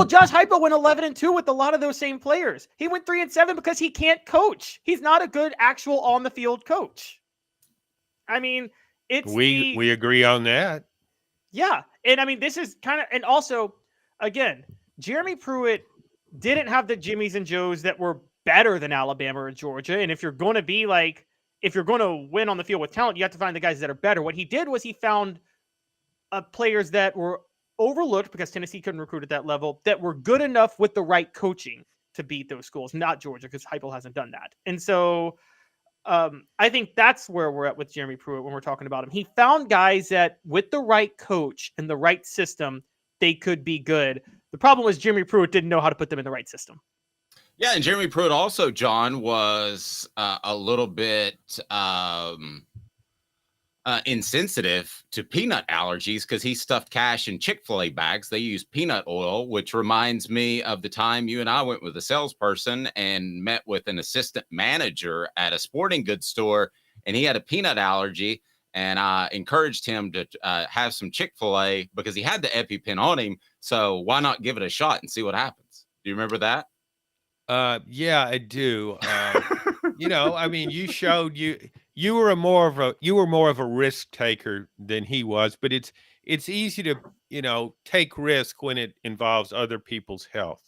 Josh Heupel went 11-2 with a lot of those same players. He went 3-7 because he can't coach. He's not a good actual on the field coach. I mean, we agree on that. Yeah, and I mean this is kind of, and also again, Jeremy Pruitt didn't have the Jimmies and Joes that were better than Alabama or Georgia. And if you're going to win on the field with talent, you have to find the guys that are better. What he did was he found players that were overlooked because Tennessee couldn't recruit at that level, that were good enough with the right coaching to beat those schools, not Georgia, because Heupel hasn't done that. And so I think that's where we're at with Jeremy Pruitt when we're talking about him. He found guys that with the right coach and the right system, they could be good. The problem was Jeremy Pruitt didn't know how to put them in the right system. Yeah, and Jeremy Pruitt also, John, was a little bit insensitive to peanut allergies because he stuffed cash in Chick-fil-A bags. They use peanut oil, which reminds me of the time you and I went with a salesperson and met with an assistant manager at a sporting goods store, and he had a peanut allergy, and I encouraged him to have some Chick-fil-A because he had the EpiPen on him, so why not give it a shot and see what happens? Do you remember that? Yeah, I do. I mean, you showed you were more of a risk taker than he was, but it's easy to, take risk when it involves other people's health.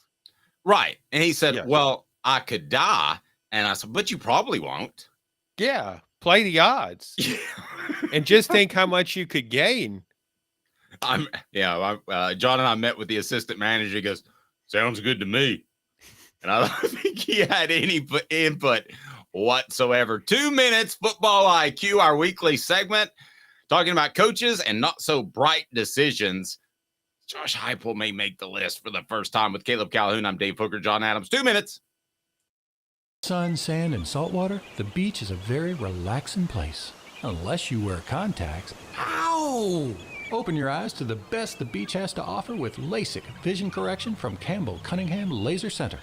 Right. And he said, Yes. well, I could die. And I said, but you probably won't. Yeah. Play the odds and just think how much you could gain. John and I met with the assistant manager. He goes, sounds good to me. And I don't think he had any input whatsoever. 2 minutes, Football IQ, our weekly segment, talking about coaches and not so bright decisions. Josh Heupel may make the list for the first time with Caleb Calhoun. I'm Dave Hooker, John Adams. 2 minutes. Sun, sand, and salt water, the beach is a very relaxing place. Unless you wear contacts. Ow! Open your eyes to the best the beach has to offer with LASIK vision correction from Campbell Cunningham Laser Center.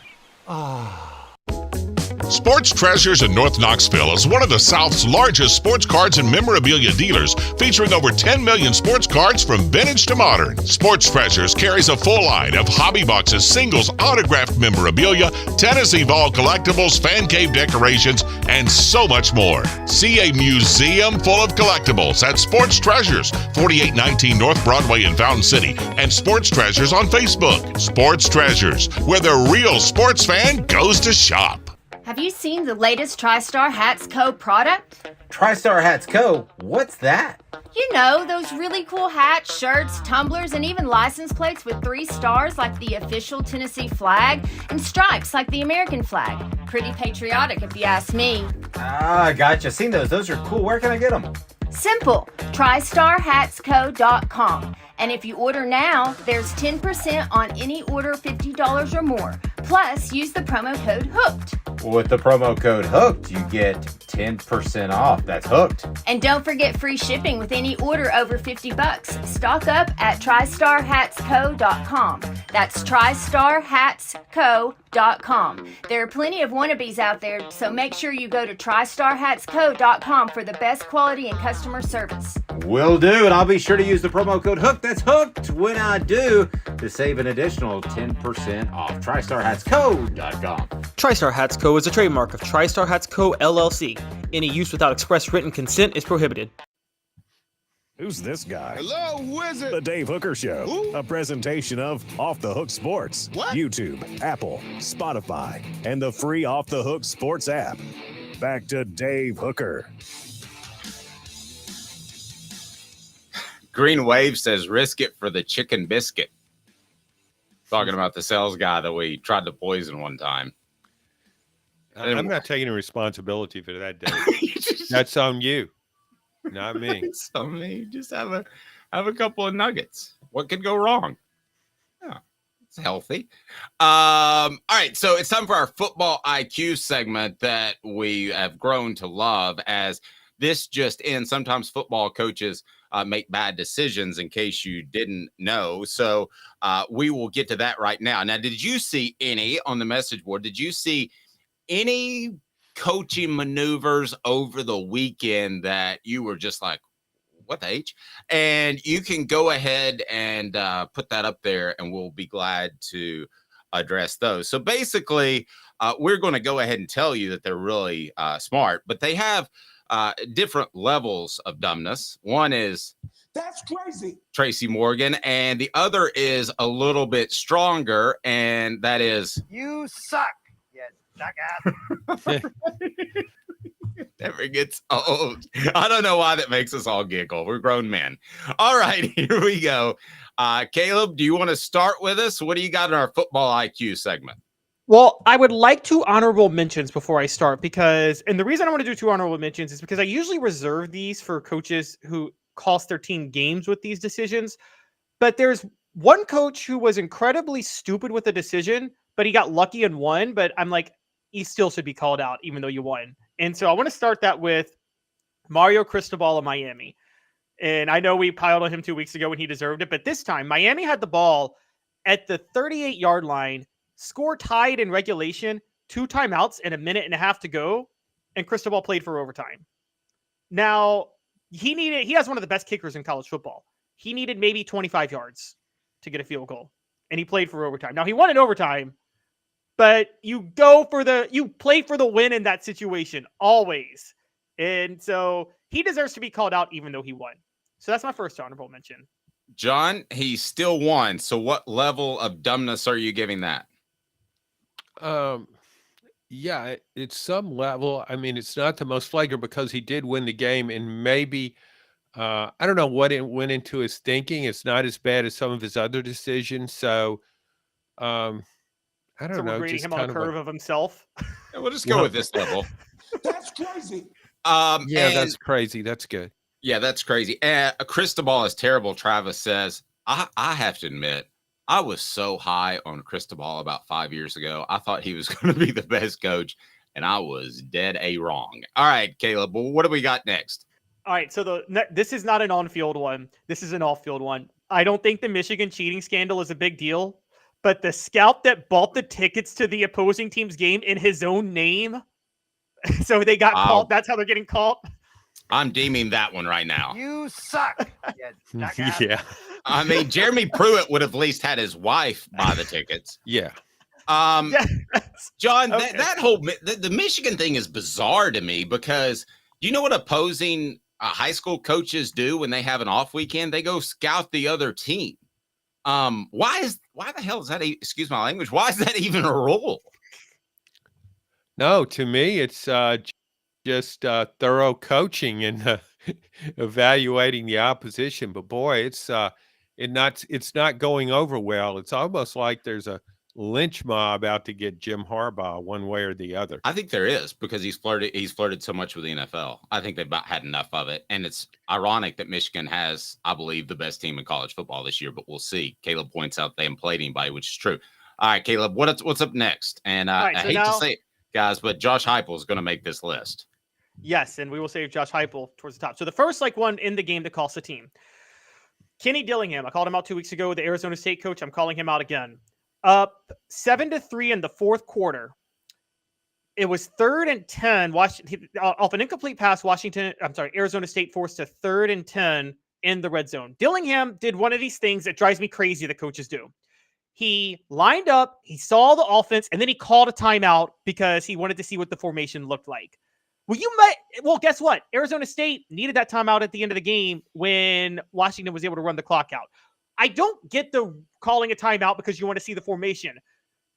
Sports Treasures in North Knoxville is one of the South's largest sports cards and memorabilia dealers, featuring over 10 million sports cards from vintage to modern. Sports Treasures carries a full line of hobby boxes, singles, autographed memorabilia, Tennessee Vol collectibles, fan cave decorations, and so much more. See a museum full of collectibles at Sports Treasures, 4819 North Broadway in Fountain City, and Sports Treasures on Facebook. Sports Treasures, where the real sports fan goes to shop. Have you seen the latest TriStar Hats Co. product? TriStar Hats Co.? What's that? You know, those really cool hats, shirts, tumblers, and even license plates with 3 stars like the official Tennessee flag and stripes like the American flag. Pretty patriotic if you ask me. Ah, gotcha. Seen those. Those are cool. Where can I get them? Simple. TriStarHatsCo.com. And if you order now, there's 10% on any order $50 or more. Plus, use the promo code HOOKED. With the promo code HOOKED, you get 10% off. That's hooked. And don't forget free shipping with any order over $50. Stock up at TristarHatsCo.com. That's TristarHatsCo.com. There are plenty of wannabes out there, so make sure you go to TristarHatsCo.com for the best quality and customer service. Will do, and I'll be sure to use the promo code HOOKED. That's hooked when I do to save an additional 10% off. TristarHatsCo.com. TriStar Hats Co. is a trademark of TriStar Hats Co. LLC. Any use without express written consent is prohibited. Who's this guy? Hello, who is it? The Dave Hooker Show, Who? a presentation of Off the Hook Sports. What? YouTube, Apple, Spotify, and the free Off the Hook Sports app. Back to Dave Hooker. Green Wave says, risk it for the chicken biscuit. Talking about the sales guy that we tried to poison one time. I'm not taking responsibility for that, Dave. That's on you, not me. It's on me. Just have a couple of nuggets. What could go wrong? Yeah, it's healthy. All right, so it's time for our football IQ segment that we have grown to love, as this just in. Sometimes football coaches make bad decisions, in case you didn't know. So we will get to that right now. Now, did you see any on the message board? Did you see any coaching maneuvers over the weekend that you were just like, what the H? And you can go ahead and put that up there, and we'll be glad to address those. So basically, we're going to go ahead and tell you that they're really smart, but they have different levels of dumbness. One is, That's crazy. Tracy Morgan, and the other is a little bit stronger, and that is, You suck. Yes, never gets old. I don't know why that makes us all giggle. We're grown men. All right, here we go. Caleb, do you want to start with us? What do you got in our football IQ segment? Well, I would like two honorable mentions before I start, because, and the reason I want to do two honorable mentions is because I usually reserve these for coaches who cost their team games with these decisions. But there's one coach who was incredibly stupid with a decision, but he got lucky and won. But I'm like, he still should be called out, even though you won. And so I want to start that with Mario Cristobal of Miami. And I know we piled on him 2 weeks ago when he deserved it, but this time Miami had the ball at the 38-yard line, score tied in regulation, 2 timeouts and a minute and a half to go, and Cristobal played for overtime. Now, he has one of the best kickers in college football. He needed maybe 25 yards to get a field goal, and he played for overtime. Now, he won in overtime, but you play for the win in that situation, always. And so he deserves to be called out even though he won. So that's my first honorable mention. John, he still won. So what level of dumbness are you giving that? Yeah, it's some level. I mean, it's not the most flagrant because he did win the game, and maybe I don't know what it went into his thinking. It's not as bad as some of his other decisions. So I don't know. We're grading him on a curve of himself. Yeah, we'll just go with this level. That's crazy. That's crazy. That's good. Yeah, that's crazy. Cristobal is terrible. Travis says, I have to admit, I was so high on Cristobal about 5 years ago. I thought he was going to be the best coach, and I was dead wrong. All right, Caleb, well, what do we got next? All right, so this is not an on-field one. This is an off-field one. I don't think the Michigan cheating scandal is a big deal, but the scout that bought the tickets to the opposing team's game in his own name, so they got caught. That's how they're getting caught. I'm deeming that one right now. You suck. Yeah. I mean, Jeremy Pruitt would have at least had his wife buy the tickets. Yeah. John, okay. that whole the Michigan thing is bizarre to me, because you know what opposing high school coaches do when they have an off weekend? They go scout the other team. Why the hell is that? Excuse my language. Why is that even a rule? No, to me, it's just thorough coaching and evaluating the opposition. But boy, it's not going over well. It's almost like there's a lynch mob out to get Jim Harbaugh one way or the other. I think there is, because he's flirted so much with the NFL. I think they've about had enough of it. And it's ironic that Michigan has, I believe, the best team in college football this year, but we'll see. Caleb points out they haven't played anybody, which is true. All right, Caleb, what's up next? And right, I so hate now, to say it, guys, but Josh Heupel is going to make this list. Yes, and we will save Josh Heupel towards the top. So the first one in the game that costs the team. Kenny Dillingham. I called him out 2 weeks ago, the Arizona State coach. I'm calling him out again. Up 7-3 in the fourth quarter. It was 3rd and 10. Off an incomplete pass, Arizona State forced to 3rd and 10 in the red zone. Dillingham did one of these things that drives me crazy that coaches do. He lined up, he saw the offense, and then he called a timeout because he wanted to see what the formation looked like. Well, guess what? Arizona State needed that timeout at the end of the game when Washington was able to run the clock out. I don't get the calling a timeout because you want to see the formation.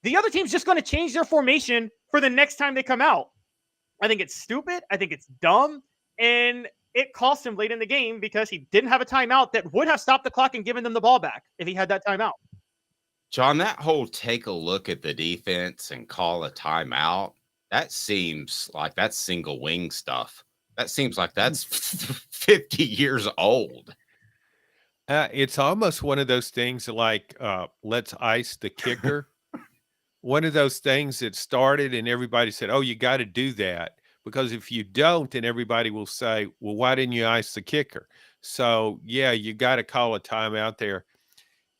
The other team's just going to change their formation for the next time they come out. I think it's stupid. I think it's dumb. And it cost him late in the game because he didn't have a timeout that would have stopped the clock and given them the ball back if he had that timeout. John, that whole take a look at the defense and call a timeout, that seems like that's single wing stuff. That seems like that's 50 years old. It's almost one of those things like let's ice the kicker. One of those things that started and everybody said, oh, you got to do that. Because if you don't, then everybody will say, well, why didn't you ice the kicker? So, yeah, you got to call a timeout there.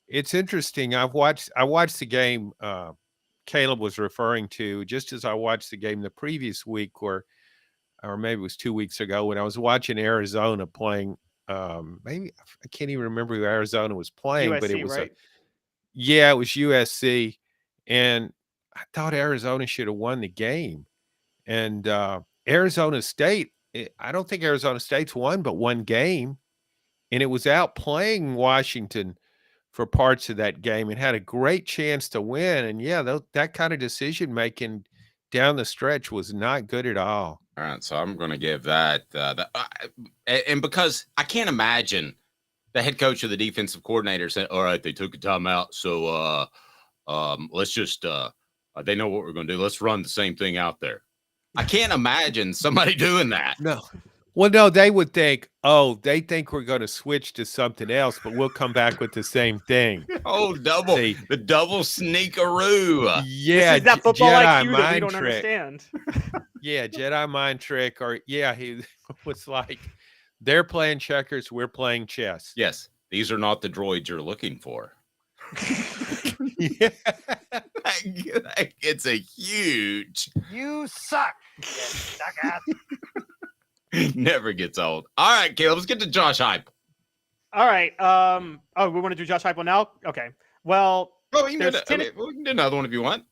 It's interesting. I watched the game Caleb was referring to, just as I watched the game the previous week, or maybe it was 2 weeks ago, when I was watching Arizona playing. Maybe I can't even remember who Arizona was playing, USC, but it was right? it was USC, and I thought Arizona should have won the game. And Arizona State, I don't think Arizona State's won but one game, and it was out playing Washington for parts of that game and had a great chance to win. And yeah, that kind of decision making down the stretch was not good at all. All right, so I'm going to give that, and because I can't imagine the head coach or the defensive coordinator saying, all right, they took a timeout, so let's just, they know what we're going to do. Let's run the same thing out there. I can't imagine somebody doing that. No. Well, no, they would think, oh, they think we're going to switch to something else, but we'll come back with the same thing. Oh, the double sneakeroo. Yeah, this is that football Jedi IQ that we mind don't trick. understand. Yeah, Jedi mind trick, or yeah, he was like, they're playing checkers, we're playing chess. Yes, these are not the droids you're looking for. Yeah. It's a huge. You suck. You suck ass. Never gets old. All right, Caleb, let's get to Josh Heupel. All right. We want to do Josh Heupel now? Okay. Well, we can do another one if you want.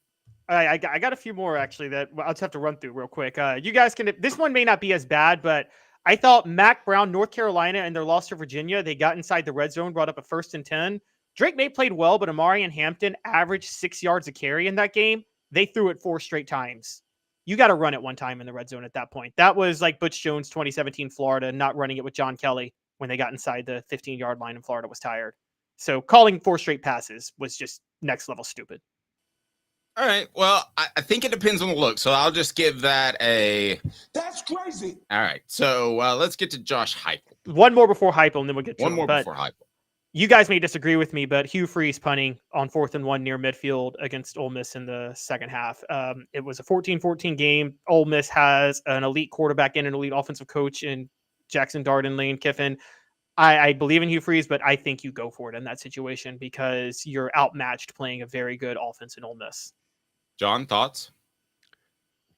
I got a few more actually that I'll just have to run through real quick. You guys can. This one may not be as bad, but I thought Mac Brown, North Carolina, and their loss to Virginia, they got inside the red zone, brought up a 1st and 10. Drake May played well, but Amari and Hampton averaged 6 yards a carry in that game. They threw it 4 straight times. You got to run it one time in the red zone at that point. That was like Butch Jones, 2017 Florida, not running it with John Kelly when they got inside the 15-yard line and Florida was tired. So calling 4 straight passes was just next level stupid. All right. Well, I think it depends on the look. So I'll just give that a. That's crazy. All right. So let's get to Josh Heupel. One more before Heupel, and then we'll get to one him. more before Heupel. You guys may disagree with me, but Hugh Freeze punting on 4th and 1 near midfield against Ole Miss in the second half. It was a 14-14 game. Ole Miss has an elite quarterback and an elite offensive coach in Jackson Dart and Lane Kiffin. I believe in Hugh Freeze, but I think you go for it in that situation because you're outmatched playing a very good offense in Ole Miss. John, thoughts?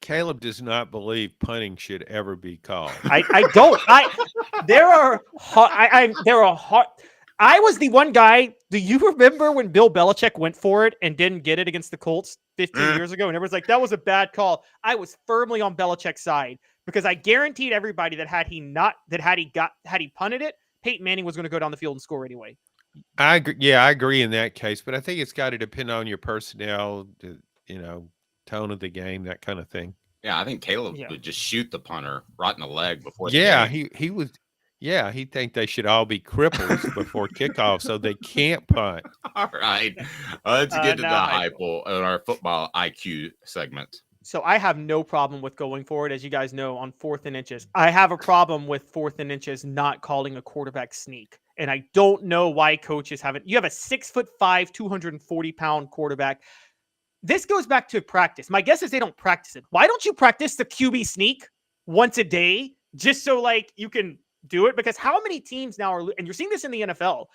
Caleb does not believe punting should ever be called. I don't. I was the one guy. Do you remember when Bill Belichick went for it and didn't get it against the Colts 15 years ago? And everyone's like, that was a bad call. I was firmly on Belichick's side because I guaranteed everybody that had he punted it, Peyton Manning was going to go down the field and score anyway. I agree. Yeah, I agree in that case, but I think it's got to depend on your personnel, tone of the game, that kind of thing. Yeah, I think Caleb would just shoot the punter right in the leg before. Yeah, he was. Yeah, he think they should all be cripples before kickoff so they can't punt. All right. Let's get to the now Heupel in our football IQ segment. So I have no problem with going forward, as you guys know, on 4th and inches. I have a problem with 4th and inches not calling a quarterback sneak. And I don't know why coaches haven't. You have a 6'5", 240-pound quarterback. This goes back to practice. My guess is they don't practice it. Why don't you practice the QB sneak once a day just so like you can do it? Because how many teams now are, and you're seeing this in the NFL.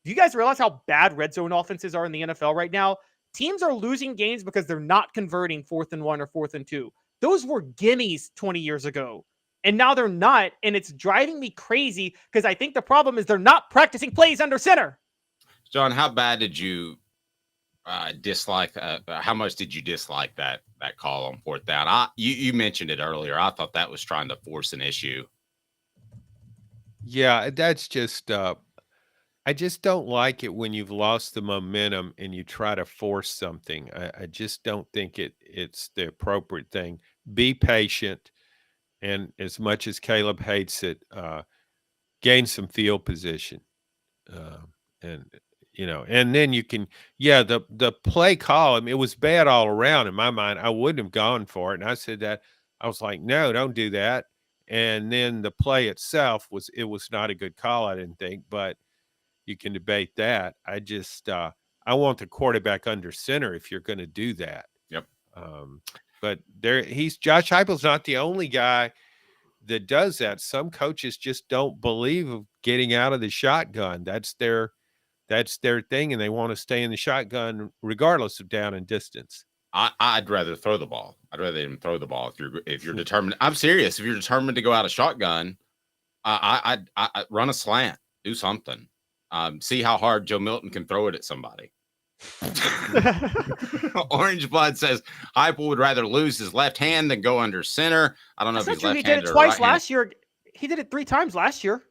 Do you guys realize how bad red zone offenses are in the NFL right now? Teams are losing games because they're not converting 4th and 1 or 4th and 2. Those were gimmies 20 years ago. And now they're not. And it's driving me crazy because I think the problem is they're not practicing plays under center. John, how bad did you dislike? How much did you dislike that call on 4th down? You mentioned it earlier. I thought that was trying to force an issue. Yeah, that's just I just don't like it when you've lost the momentum and you try to force something. I just don't think it's the appropriate thing. Be patient, and as much as Caleb hates it, gain some field position, and and then you can. Yeah, the play call. I mean, it was bad all around in my mind. I wouldn't have gone for it, and I said that. I was like, no, don't do that. And then the play itself was not a good call, I didn't think, but you can debate that. I just I want the quarterback under center if you're going to do that. Yep. But Josh Heupel's not the only guy that does that. Some coaches just don't believe of getting out of the shotgun. That's their thing, and they want to stay in the shotgun regardless of down and distance. I'd rather throw the ball. I'd rather even throw the ball if you're determined. I'm serious. If you're determined to go out of shotgun, I run a slant, do something. See how hard Joe Milton can throw it at somebody. Orange Blood says Heupel would rather lose his left hand than go under center. I don't know if he's left-handed. He did it twice last year. He did it 3 times last year.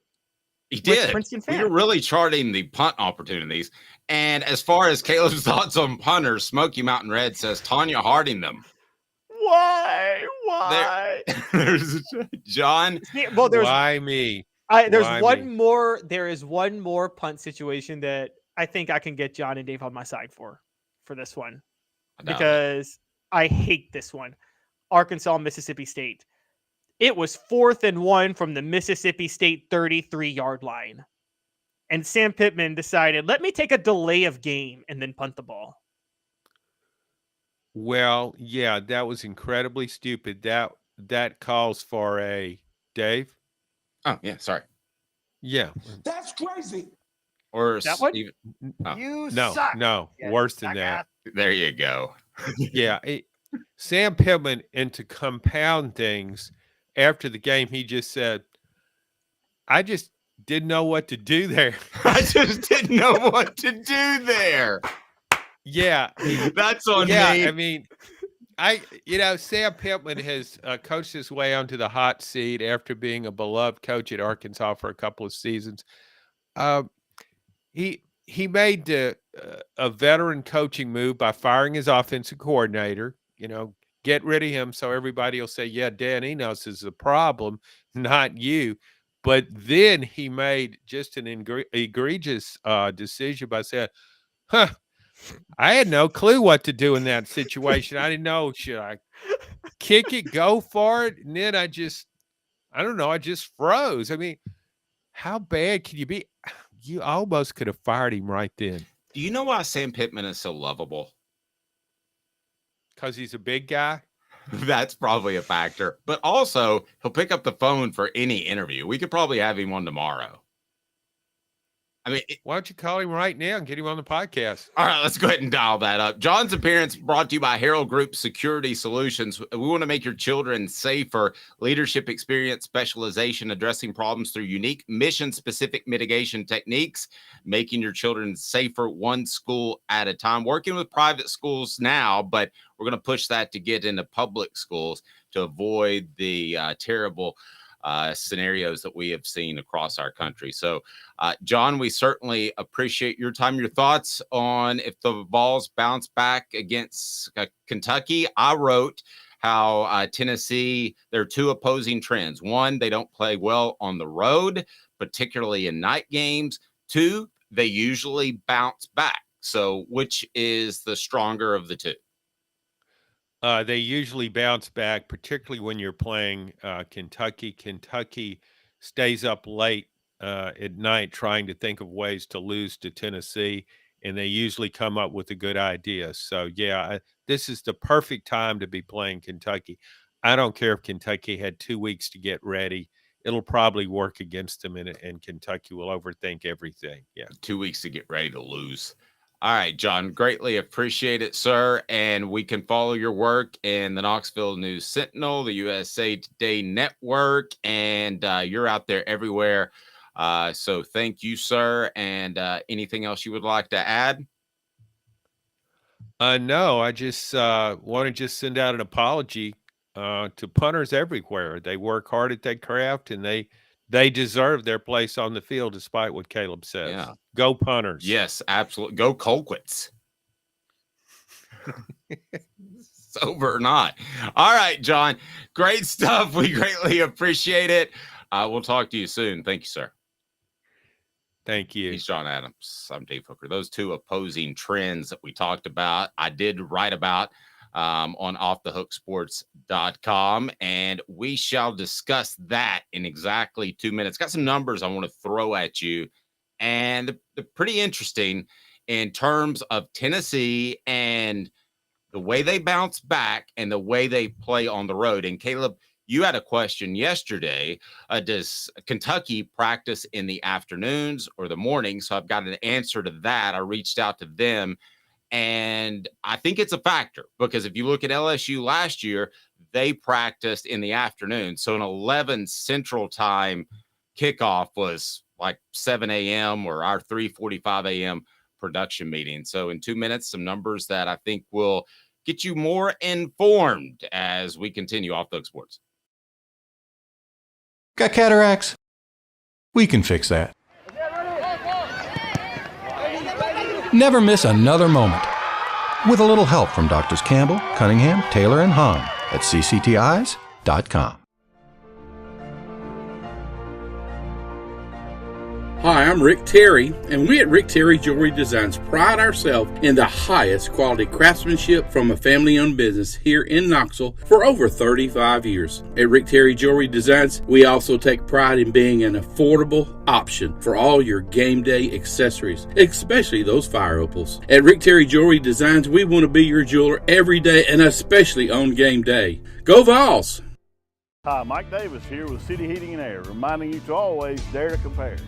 He did. You're really charting the punt opportunities. And as far as Caleb's thoughts on punters, Smoky Mountain Red says Tanya Harding them. Why? There's John. Well, there's why me. There is one more punt situation that I think I can get John and Dave on my side for this one, because I hate this one. Arkansas, Mississippi State. It was 4th and 1 from the Mississippi State 33-yard line. And Sam Pittman decided, let me take a delay of game and then punt the ball. Well, yeah, that was incredibly stupid. That calls for a Dave. Oh, yeah, sorry. Yeah. That's crazy. Or that one? You suck. No, worse than that. There you go. Yeah. Sam Pittman, and to compound things, after the game, he just said, I just didn't know what to do there. I just didn't know what to do there. Yeah. That's on me. I mean, Sam Pittman has coached his way onto the hot seat after being a beloved coach at Arkansas for a couple of seasons. He made a veteran coaching move by firing his offensive coordinator. Get rid of him so everybody will say, yeah, Dan Enos is the problem, not you. But then he made just an egregious decision by saying, I had no clue what to do in that situation. I didn't know, should I kick it, go for it? And then I just froze. I mean, how bad can you be? You almost could have fired him right then. Do you know why Sam Pittman is so lovable? Because he's a big guy? That's probably a factor. But also, he'll pick up the phone for any interview. We could probably have him on tomorrow. I mean, why don't you call him right now and get him on the podcast? All right, let's go ahead and dial that up. John's appearance brought to you by Herald Group Security Solutions. We want to make your children safer. Leadership experience, specialization, addressing problems through unique mission-specific mitigation techniques, making your children safer one school at a time. Working with private schools now, but we're going to push that to get into public schools to avoid the terrible scenarios that we have seen across our country. So, John, we certainly appreciate your time, your thoughts on if the Vols bounce back against Kentucky. I wrote how Tennessee, there are 2 opposing trends. One, they don't play well on the road, particularly in night games. 2, they usually bounce back. So which is the stronger of the 2? They usually bounce back, particularly when you're playing Kentucky. Kentucky stays up late at night trying to think of ways to lose to Tennessee, and they usually come up with a good idea. So, yeah, this is the perfect time to be playing Kentucky. I don't care if Kentucky had 2 weeks to get ready. It'll probably work against them, and Kentucky will overthink everything. Yeah. 2 weeks to get ready to lose. All right, John, greatly appreciate it, sir. And we can follow your work in the Knoxville News Sentinel, the USA Today Network, and you're out there everywhere. So thank you, sir. And anything else you would like to add? No, I just want to just send out an apology to punters everywhere. They work hard at that craft, and they deserve their place on the field, despite what Caleb says. Yeah. Go punters. Yes, absolutely. Go Colquitts. Sober or not. All right, John. Great stuff. We greatly appreciate it. We'll talk to you soon. Thank you, sir. Thank you. He's John Adams. I'm Dave Hooker. Those 2 opposing trends that we talked about, I did write about on offthehooksports.com, and we shall discuss that in exactly 2 minutes. Got some numbers I want to throw at you, and they're pretty interesting in terms of Tennessee and the way they bounce back and the way they play on the road. And Caleb, you had a question yesterday. Does Kentucky practice in the afternoons or the mornings? So I've got an answer to that. I reached out to them, and I think it's a factor because if you look at LSU last year, they practiced in the afternoon. So an 11 Central Time kickoff was like 7 a.m. or our 3:45 a.m. production meeting. So in 2 minutes, some numbers that I think will get you more informed as we continue Off the Hook Sports. Got cataracts? We can fix that. Never miss another moment. With a little help from Doctors Campbell, Cunningham, Taylor, and Hahn at cctis.com. Hi, I'm Rick Terry, and we at Rick Terry Jewelry Designs pride ourselves in the highest quality craftsmanship from a family-owned business here in Knoxville for over 35 years. At Rick Terry Jewelry Designs, we also take pride in being an affordable option for all your game day accessories, especially those fire opals. At Rick Terry Jewelry Designs, we want to be your jeweler every day and especially on game day. Go Vols! Hi, Mike Davis here with City Heating and Air, reminding you to always dare to compare.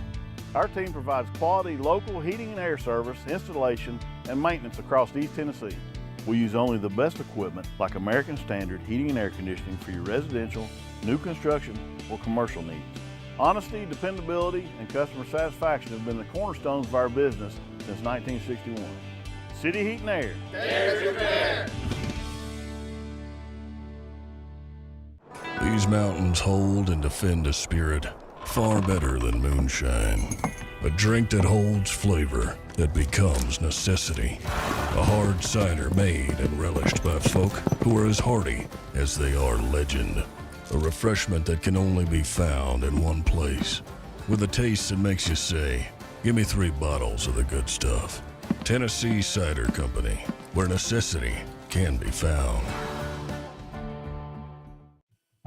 Our team provides quality local heating and air service, installation, and maintenance across East Tennessee. We use only the best equipment like American Standard heating and air conditioning for your residential, new construction, or commercial needs. Honesty, dependability, and customer satisfaction have been the cornerstones of our business since 1961. City Heat and Air. Dare to compare. These mountains hold and defend a spirit far better than moonshine. A drink that holds flavor, that becomes necessity. A hard cider made and relished by folk who are as hearty as they are legend. A refreshment that can only be found in one place. With a taste that makes you say, give me 3 bottles of the good stuff. Tennessee Cider Company, where necessity can be found.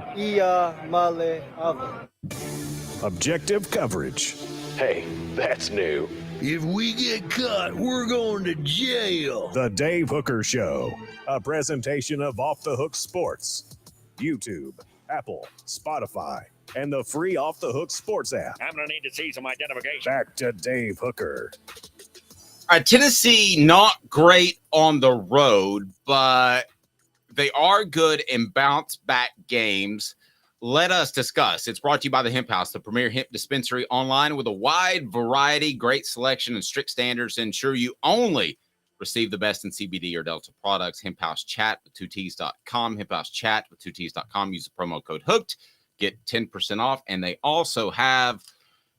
Iamaleava. Objective coverage. Hey, that's new. If we get caught, we're going to jail. The Dave Hooker Show, a presentation of Off the Hook Sports. YouTube, Apple, Spotify, and the free Off the Hook Sports app. I'm going to need to see some identification. Back to Dave Hooker. All right, Tennessee, not great on the road, but they are good in bounce back games. Let us discuss. It's brought to you by the Hemp House, the premier hemp dispensary online with a wide variety, great selection, and strict standards to ensure you only receive the best in CBD or Delta products. Hemp House Chat with 2Ts.com. Hemp House Chat with 2Ts.com. Use the promo code HOOKED. Get 10% off. And they also have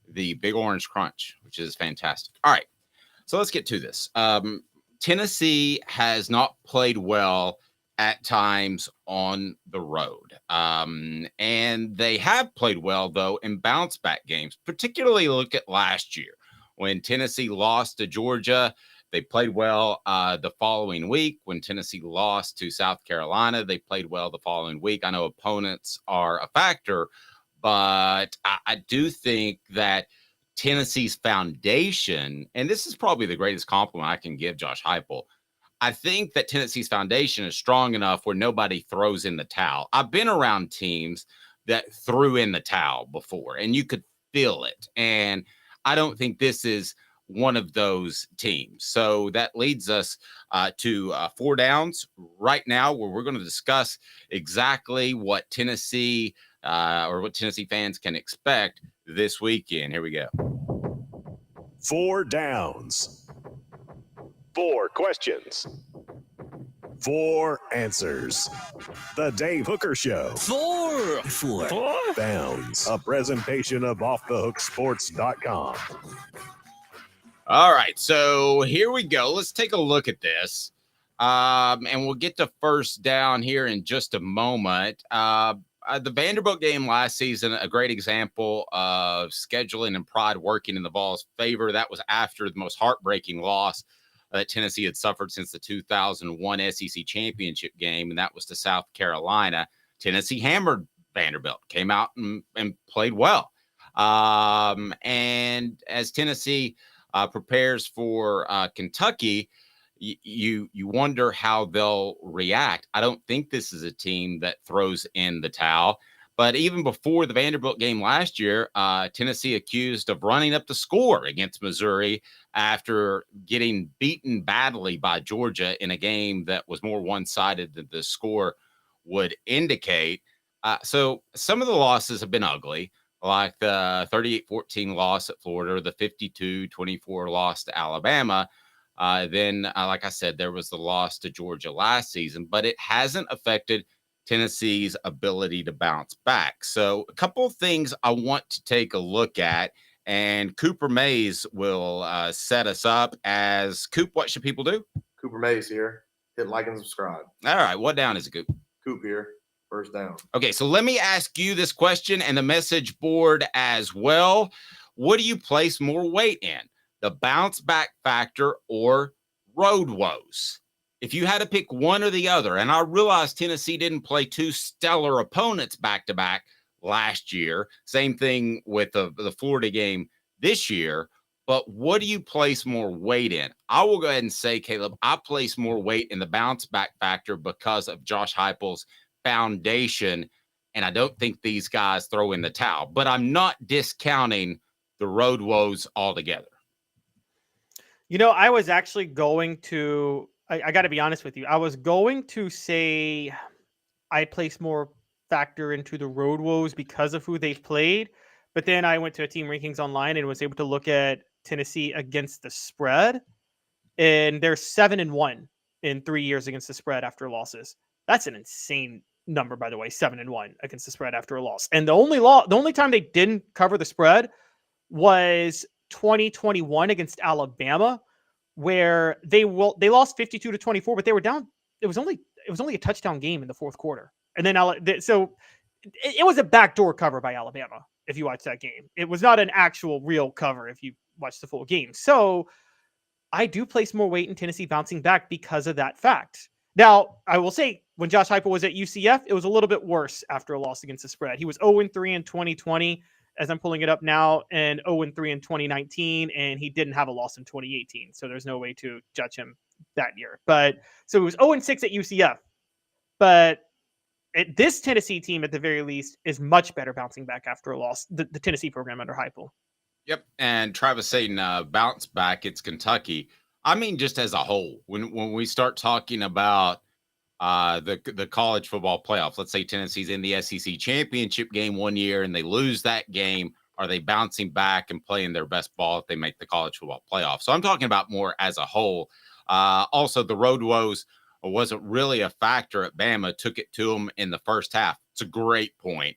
the Big Orange Crunch, which is fantastic. All right. So let's get to this. Tennessee has not played well at times on the road. And they have played well, though, in bounce back games, particularly look at last year when Tennessee lost to Georgia. They played well the following week. When Tennessee lost to South Carolina, they played well the following week. I know opponents are a factor, but I do think that Tennessee's foundation, and this is probably the greatest compliment I can give Josh Heupel, I think that Tennessee's foundation is strong enough where nobody throws in the towel. I've been around teams that threw in the towel before, and you could feel it. And I don't think this is one of those teams. So that leads us to 4 downs right now, where we're going to discuss exactly what Tennessee or what Tennessee fans can expect this weekend. Here we go. 4 downs. 4 questions. 4 answers. The Dave Hooker Show. 4 downs. A presentation of offthehooksports.com. All right, so here we go. Let's take a look at this. And we'll get to first down here in just a moment. The Vanderbilt game last season, a great example of scheduling and pride working in the Vols' favor. That was after the most heartbreaking loss that Tennessee had suffered since the 2001 SEC championship game, and that was to South Carolina. Tennessee hammered Vanderbilt, came out and played well. And as Tennessee prepares for Kentucky, you wonder how they'll react. I don't think this is a team that throws in the towel. But even before the Vanderbilt game last year, Tennessee accused of running up the score against Missouri after getting beaten badly by Georgia in a game that was more one-sided than the score would indicate. So some of the losses have been ugly, like the 38-14 loss at Florida, or the 52-24 loss to Alabama. Then, like I said, there was the loss to Georgia last season, but it hasn't affected Tennessee's ability to bounce back. So a couple of things I want to take a look at, and Cooper Mays will set us up as Coop. What should people do? Cooper Mays here. Hit like and subscribe. All right. What down is it, Coop? Coop here. First down. Okay. So let me ask you this question and the message board as well. What do you place more weight in? The bounce back factor or road woes? If you had to pick one or the other, and I realize Tennessee didn't play 2 stellar opponents back-to-back last year. Same thing with the Florida game this year. But what do you place more weight in? I will go ahead and say, Caleb, I place more weight in the bounce back factor because of Josh Heupel's foundation. And I don't think these guys throw in the towel. But I'm not discounting the road woes altogether. You know, I was actually going to, I got to be honest with you. I was going to say I place more factor into the road woes because of who they've played. But then I went to a team rankings online and was able to look at Tennessee against the spread. And they're 7-1 in 3 years against the spread after losses. That's an insane number, by the way, 7-1 against the spread after a loss. And the only time they didn't cover the spread was 2021 against Alabama, where they lost 52-24, but they were down. It was only a touchdown game in the fourth quarter, and then so it was a backdoor cover by Alabama. If you watch that game, it was not an actual real cover. If you watch the full game, so I do place more weight in Tennessee bouncing back because of that fact. Now, I will say when Josh Heupel was at UCF, it was a little bit worse after a loss against the spread. He was 0-3 in 2020. As I'm pulling it up now, and 0-3 in 2019, and he didn't have a loss in 2018. So there's no way to judge him that year. But so it was 0-6 at UCF. But this Tennessee team, at the very least, is much better bouncing back after a loss. The Tennessee program under Heupel. Yep. And Travis saying bounce back, it's Kentucky. I mean, just as a whole, when we start talking about the college football playoff, let's say Tennessee's in the SEC championship game one year and they lose that game. Are they bouncing back and playing their best ball if they make the college football playoff? So I'm talking about more as a whole. Also, the road woes wasn't really a factor at Bama. Took it to them in the first half. It's a great point.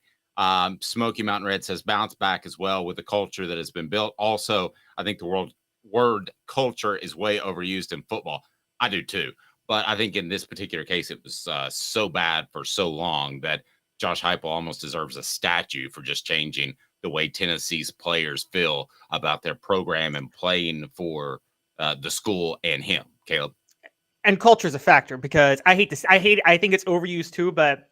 Smoky Mountain Red says bounce back as well with the culture that has been built. Also, I think the word culture is way overused in football. I do too. But I think in this particular case, it was so bad for so long that Josh Heupel almost deserves a statue for just changing the way Tennessee's players feel about their program and playing for the school and him, Caleb. And culture is a factor because I think it's overused too, but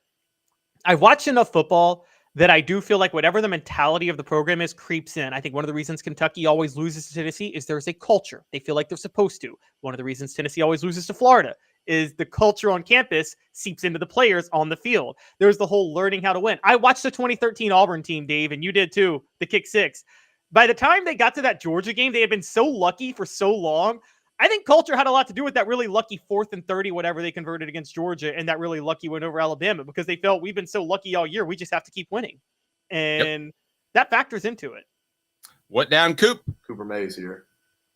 I've watched enough football that I do feel like whatever the mentality of the program is creeps in. I think one of the reasons Kentucky always loses to Tennessee is there's a culture. They feel like they're supposed to. One of the reasons Tennessee always loses to Florida is the culture on campus seeps into the players on the field. There's the whole learning how to win. I watched the 2013 Auburn team, Dave, and you did too, the kick six. By the time they got to that Georgia game, they had been so lucky for so long. I think culture had a lot to do with that really lucky 4th and 30, whatever they converted against Georgia, and that really lucky win over Alabama, because they felt we've been so lucky all year. We just have to keep winning. And that factors into it. What down, Coop? Cooper Mays here.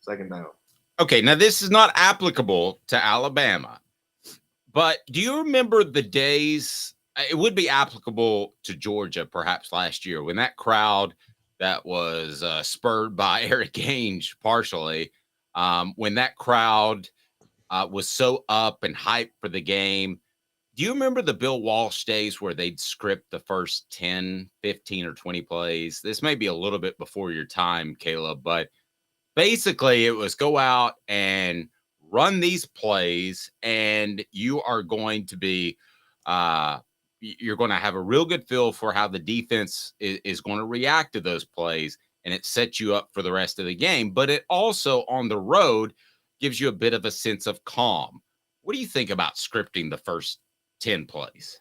2nd down. Okay, now this is not applicable to Alabama, but do you remember the days? It would be applicable to Georgia perhaps last year when that crowd that was spurred by Eric Ainge partially, when that crowd was so up and hyped for the game. Do you remember the Bill Walsh days where they'd script the first 10, 15, or 20 plays? This may be a little bit before your time, Caleb, but basically it was go out and run these plays, and you are going to be you're going to have a real good feel for how the defense is going to react to those plays, and it sets you up for the rest of the game. But it also, on the road, gives you a bit of a sense of calm. What do you think about scripting the first 10 plays?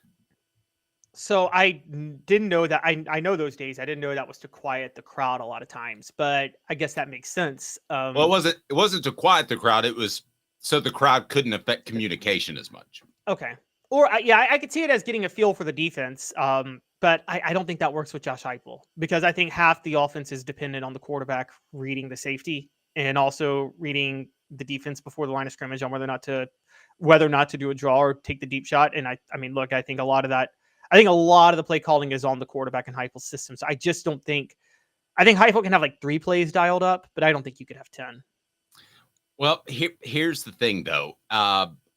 So I didn't know that. I know those days. I didn't know that was to quiet the crowd a lot of times, but I guess that makes sense. Well, it wasn't to quiet the crowd. It was so the crowd couldn't affect communication as much. Okay. Or I could see it as getting a feel for the defense. But I don't think that works with Josh Heupel, because I think half the offense is dependent on the quarterback reading the safety and also reading the defense before the line of scrimmage on whether or not to do a draw or take the deep shot. And I mean, look, I think a lot of the play calling is on the quarterback and Heupel's system. So I just don't think. I think Heupel can have like 3 plays dialed up, but I don't think you could have 10. Well, here's the thing, though.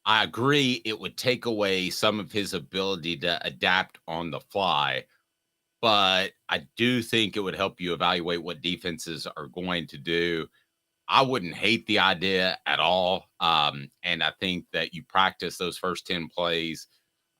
I agree it would take away some of his ability to adapt on the fly, but I do think it would help you evaluate what defenses are going to do. I wouldn't hate the idea at all, and I think that you practice those first 10 plays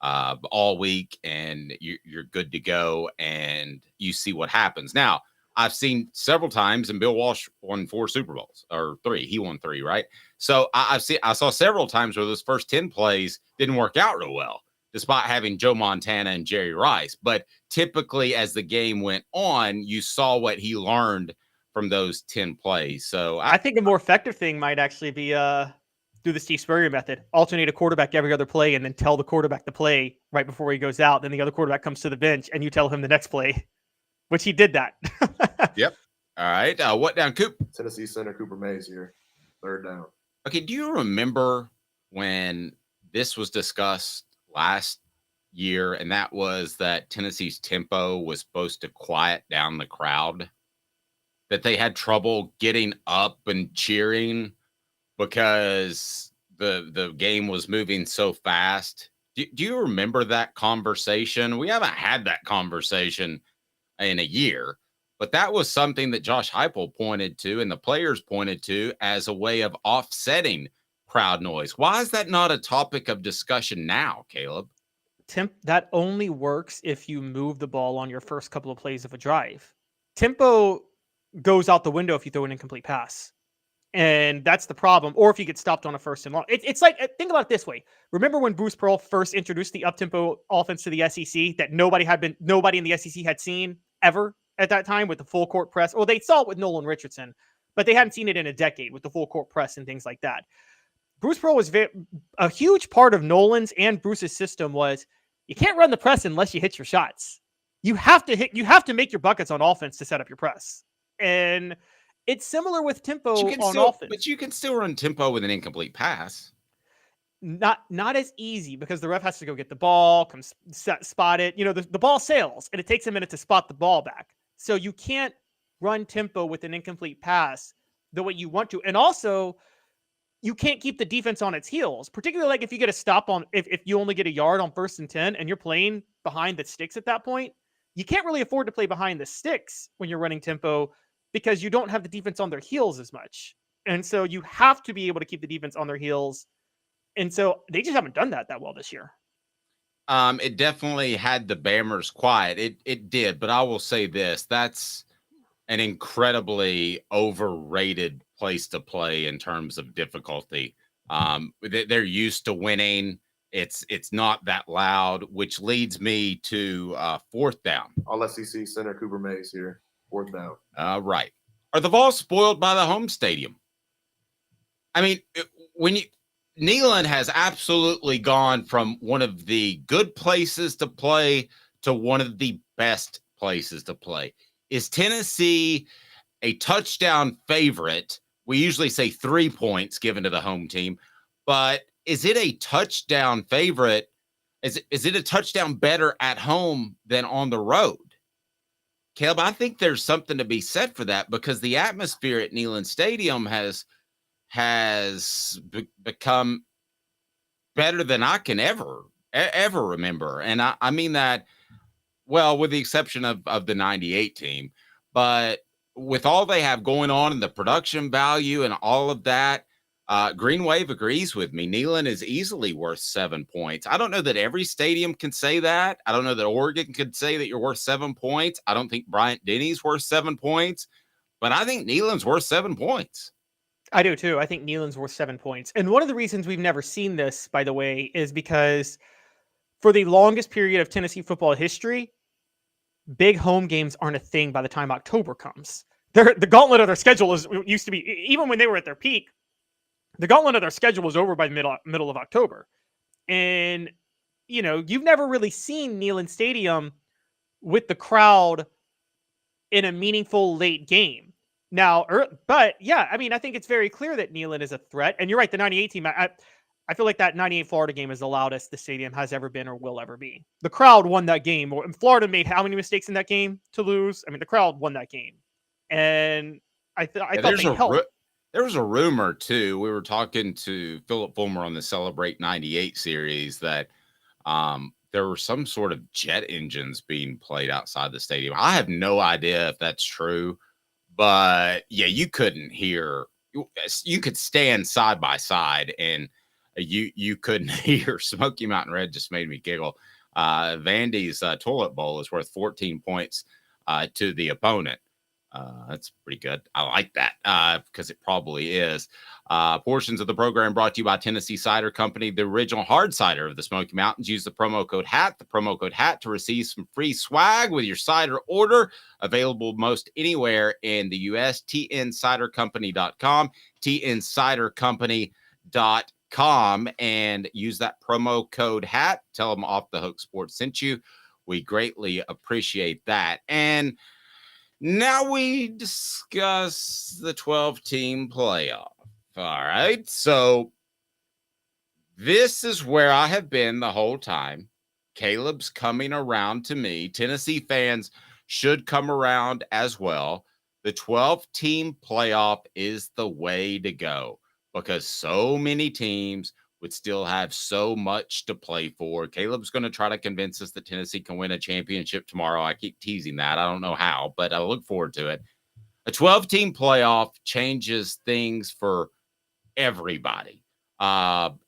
all week, and you're good to go, and you see what happens. Now, I've seen several times, and Bill Walsh won 4 Super Bowls, or 3. He won 3, right? So I saw several times where those first 10 plays didn't work out real well, despite having Joe Montana and Jerry Rice. But typically, as the game went on, you saw what he learned from those 10 plays. So I think a more effective thing might actually be do the Steve Spurrier method. Alternate a quarterback every other play, and then tell the quarterback the play right before he goes out. Then the other quarterback comes to the bench, and you tell him the next play. Which he did that. Yep. All right. What down, Coop? Tennessee center Cooper Mays here. 3rd down. Okay. Do you remember when this was discussed last year, and that was that Tennessee's tempo was supposed to quiet down the crowd? That they had trouble getting up and cheering because the game was moving so fast. Do you remember that conversation? We haven't had that conversation in a year, but that was something that Josh Heupel pointed to and the players pointed to as a way of offsetting crowd noise. Why is that not a topic of discussion now, Caleb? That only works if you move the ball on your first couple of plays of a drive. Tempo goes out the window if you throw an incomplete pass. And that's the problem. Or if you get stopped on a 1st and long. It's like, think about it this way. Remember when Bruce Pearl first introduced the up-tempo offense to the SEC that nobody in the SEC had seen ever at that time with the full court press? Well, they saw it with Nolan Richardson, but they hadn't seen it in a decade with the full court press and things like that. Bruce Pearl was a huge part of Nolan's and Bruce's system was you can't run the press unless you hit your shots. You have to make your buckets on offense to set up your press. And it's similar with tempo on offense. But you can still run tempo with an incomplete pass. Not as easy because the ref has to go get the ball, spot it. The ball sails, and it takes a minute to spot the ball back. So you can't run tempo with an incomplete pass the way you want to. And also, you can't keep the defense on its heels, particularly like if you get a stop on, if you only get a yard on 1st and 10 and you're playing behind the sticks at that point, you can't really afford to play behind the sticks when you're running tempo because you don't have the defense on their heels as much. And so you have to be able to keep the defense on their heels. And so they just haven't done that well this year. It definitely had the Bammers quiet. It did, but I will say this, that's an incredibly overrated place to play in terms of difficulty. They're used to winning. It's not that loud, which leads me to 4th down. All SEC center Cooper Mays here. 4th down. Right. Are the Vols spoiled by the home stadium? I mean, Neyland has absolutely gone from one of the good places to play to one of the best places to play. Is Tennessee a touchdown favorite? We usually say 3 points given to the home team, but is it a touchdown favorite? Is it a touchdown better at home than on the road? Caleb, I think there's something to be said for that because the atmosphere at Neyland Stadium has become better than I can ever remember. And I mean that, well, with the exception of the 98 team, but with all they have going on and the production value and all of that, Green Wave agrees with me. Neyland is easily worth 7 points. I don't know that every stadium can say that. I don't know that Oregon could say that you're worth 7 points. I don't think Bryant-Denny's worth 7 points, but I think Neyland's worth 7 points. I do too. I think Neyland's worth 7 points. And one of the reasons we've never seen this, by the way, is because for the longest period of Tennessee football history, big home games aren't a thing by the time October comes. The gauntlet of their schedule used to be, even when they were at their peak, the gauntlet of their schedule was over by the middle of October. And, you've never really seen Neyland Stadium with the crowd in a meaningful late game. Now, but yeah, I mean, I think it's very clear that Neyland is a threat. And you're right, the 98 team, I feel like that 98 Florida game is the loudest the stadium has ever been or will ever be. The crowd won that game. Florida made how many mistakes in that game to lose? I mean, the crowd won that game. And I thought they helped. There was a rumor, too. We were talking to Philip Fulmer on the Celebrate 98 series that there were some sort of jet engines being played outside the stadium. I have no idea if that's true. But yeah, you couldn't hear. You could stand side by side, and you couldn't hear. Smoky Mountain Red just made me giggle. Vandy's toilet bowl is worth 14 points to the opponent. That's pretty good. I like that because it probably is. Portions of the program brought to you by Tennessee Cider Company, the original hard cider of the Smoky Mountains. Use the promo code HAT to receive some free swag with your cider order. Available most anywhere in the U.S. tncidercompany.com, tncidercompany.com, and use that promo code HAT. Tell them Off the Hook Sports sent you. We greatly appreciate that. And now we discuss the 12-team playoff. All right. So this is where I have been the whole time. Caleb's coming around to me. Tennessee fans should come around as well. The 12-team playoff is the way to go because so many teams would still have so much to play for. Caleb's going to try to convince us that Tennessee can win a championship tomorrow. I keep teasing that. I don't know how, but I look forward to it. A 12-team playoff changes things for everybody.